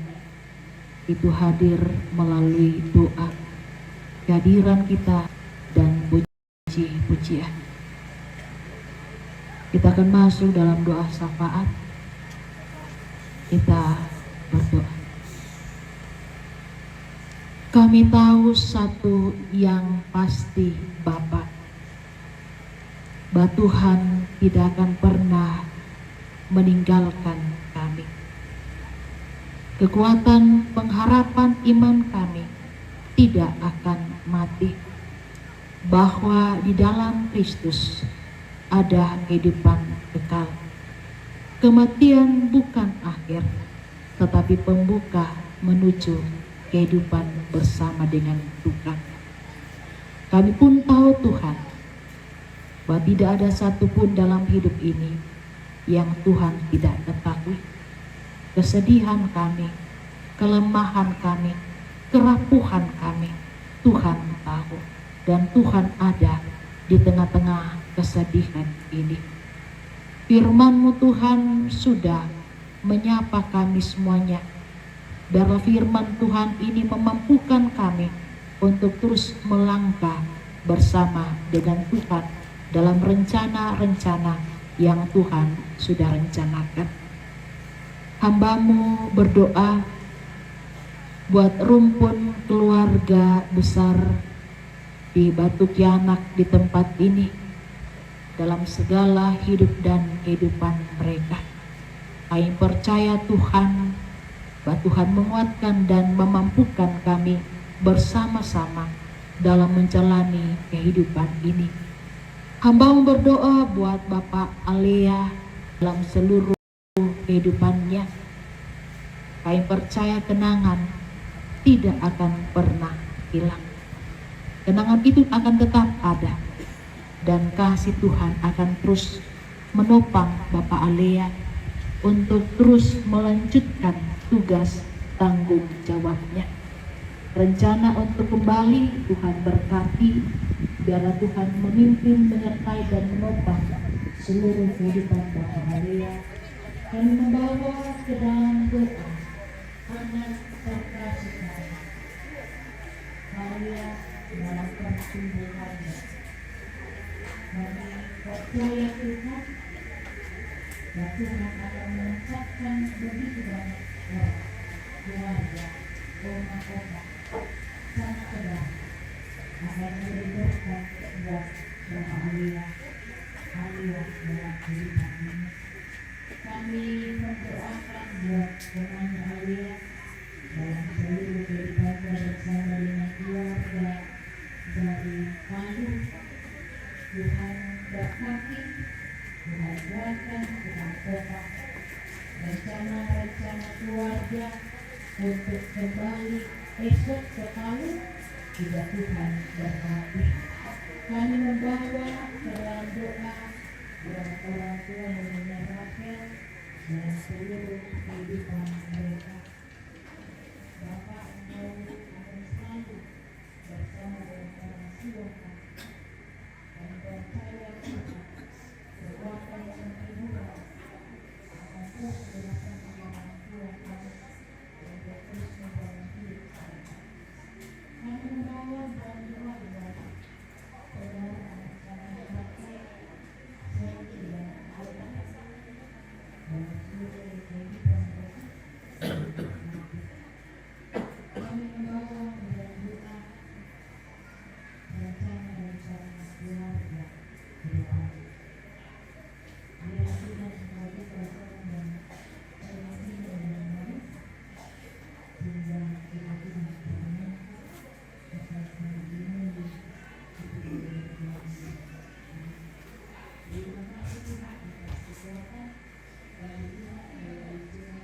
itu hadir melalui doa, kehadiran kita dan puji-pujian. Kita akan masuk dalam doa syafaat. Kita berdoa. Kami tahu satu yang pasti, Bapa, bahwa Tuhan tidak akan pernah meninggalkan kami. Kekuatan pengharapan iman kami tidak akan mati, bahwa di dalam Kristus ada kehidupan kekal. Kematian bukan akhir, tetapi pembuka menuju kehidupan bersama dengan Tuhan. Kami pun tahu Tuhan, bahwa tidak ada satupun dalam hidup ini yang Tuhan tidak ketahui. Kesedihan kami, kelemahan kami, kerapuhan kami, Tuhan tahu. Dan Tuhan ada di tengah-tengah kesedihan ini. Firman-Mu Tuhan sudah menyapa kami semuanya. Biarlah firman Tuhan ini memampukan kami untuk terus melangkah bersama dengan Tuhan dalam rencana-rencana yang Tuhan sudah rencanakan. Hamba-Mu berdoa buat rumpun keluarga besar di Batu Kianak di tempat ini, dalam segala hidup dan kehidupan mereka. Kami percaya Tuhan, bahwa Tuhan menguatkan dan memampukan kami bersama-sama dalam menjalani kehidupan ini. Hamba-Mu berdoa buat Bapak Alea dalam seluruh kehidupannya. Kami percaya kenangan tidak akan pernah hilang. Kenangan itu akan tetap ada, dan kasih Tuhan akan terus menopang Bapak Alea untuk terus melanjutkan tugas tanggung jawabnya. Rencana untuk kembali Tuhan berkati. Biarlah Tuhan memimpin, menyertai dan menopang seluruh kehidupan Bapak Alea. Kami membawa ke dalam doa anak terkasih Alea dalam pertumbuhannya. Kami percaya Tuhan, bahwa Tuhan akan menempatkan begitu banyak orang, keluarga, oma-oma, sanak saudara akan memberikan buat Bapak Alea dalam kehidupan ini. Kami mendoakan buat temannya Alea dalam seluruh kehidupannya bersama dengan keluarga dari Palu. Tuhan berkati, Tuhan kuatkan, Tuhan topang rencana-rencana keluarga untuk kembali esok ke Palu. Juga Tuhan berkati. Kami membawa ke dalam doa buat orang tua yang menyerahkan dalam seluruh kehidupan mereka. Bapak mau akan selalu bersama dengan orang tua dan percaya Tuhan kekuatan yang hiburan akan terus berdasarkan orang tua kami untuk terus membangun hidup kami. Kami membawa dan doa buat saudara anak-anak pakai Sergi dan Alda dalam seluruh kehidupan mereka. Kami membawa dan doa rencana-rencana keluarga ke depan. Biar kita sebagai perasaan dan relasi dengan baik, sehingga kita tidak bertemu sesuatu ini terima kasih Tuhan atas kekuatan dan Tuhan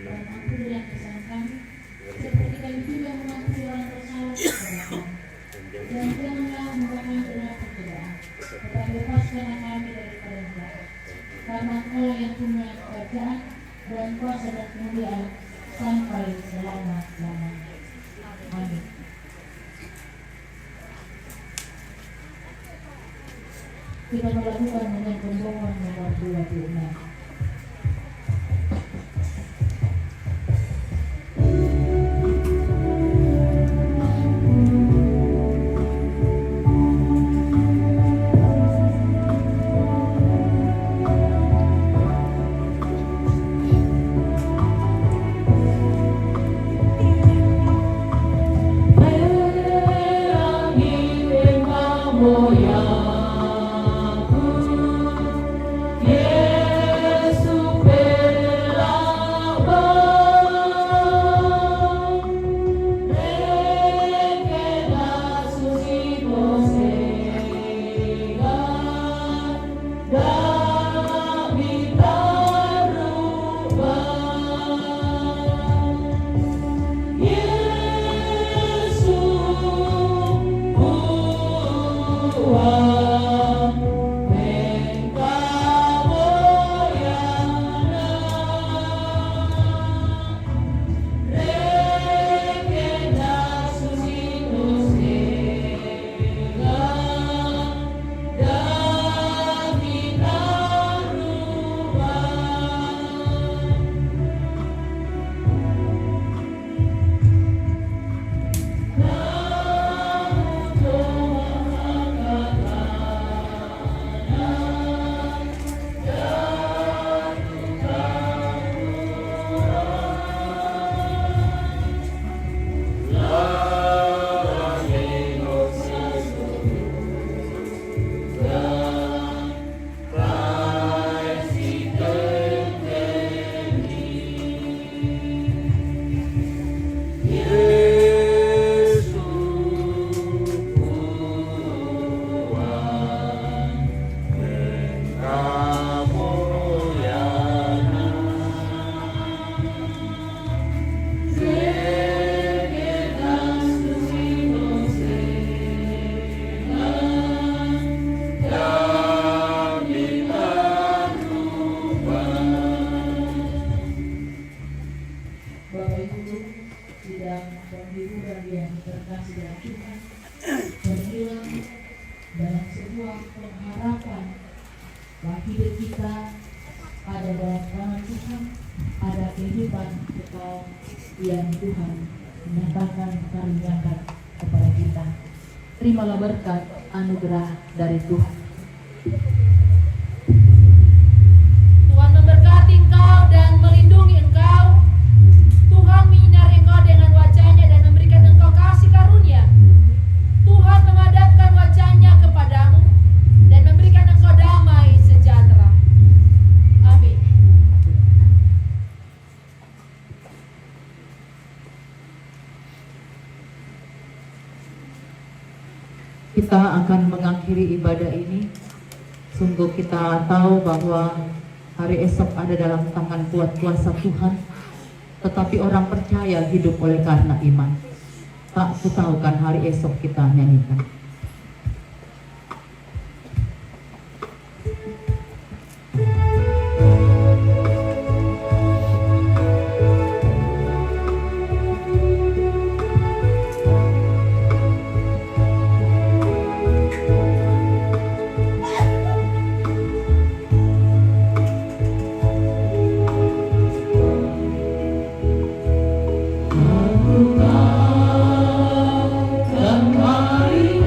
dan ampunilah kesalahan kami, seperti kami juga mengampuni orang bersalah kepada kami. Dan janganlah membawa kami ke dalam pencobaan, tetapi lepaskanlah kami daripada jahat. Karena Engkau yang punya kerajaan dan kuasa dan kemuliaan sampai selama-lamanya. Amin. Kita melakukan dengan pembohongan nomor 26. Terimalah berkat anugerah dari Tuhan. Tuhan memberkati engkau dan melindungi engkau. Tuhan menyinari engkau dengan wajah-Nya dan memberikan engkau kasih karunia. Tuhan menghadapkan wajah-Nya kepadamu dan memberikan engkau damai sejahtera. Amin. Kita akan mengakhiri ibadah ini. Sungguh kita tahu bahwa hari esok ada dalam tangan kuat kuasa Tuhan. Tetapi orang percaya hidup oleh karena iman. Tak kutahukan hari esok kita nyanyikan. Kembali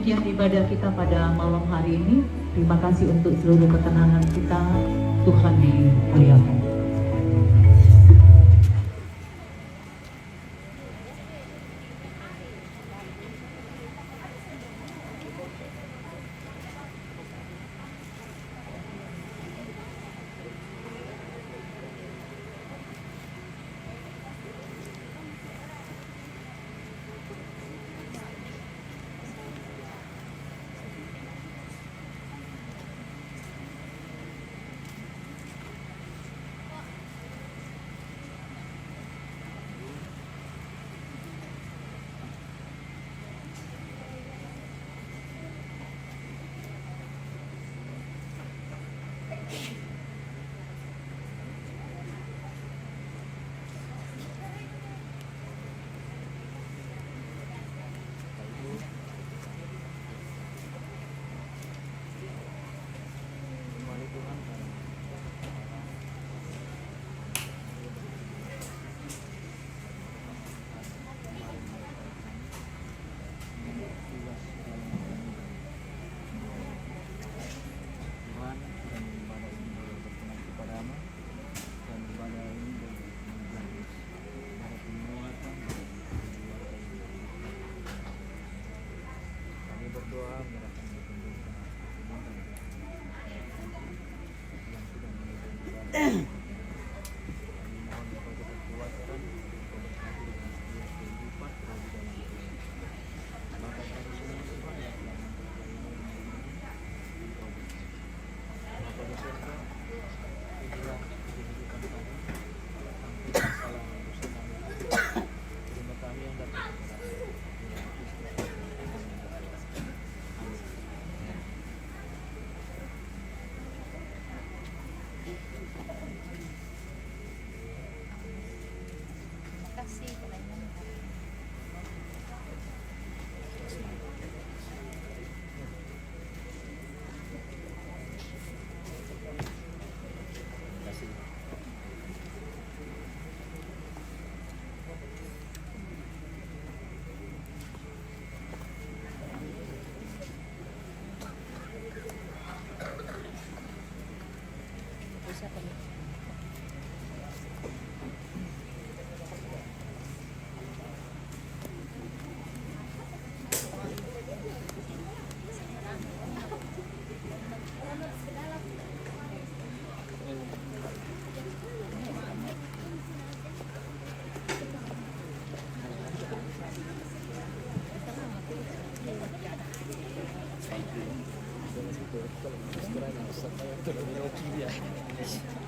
demikian ibadah kita pada malam hari ini. Terima kasih untuk seluruh ketenangan kita. Tuhan dimuliakan. Terus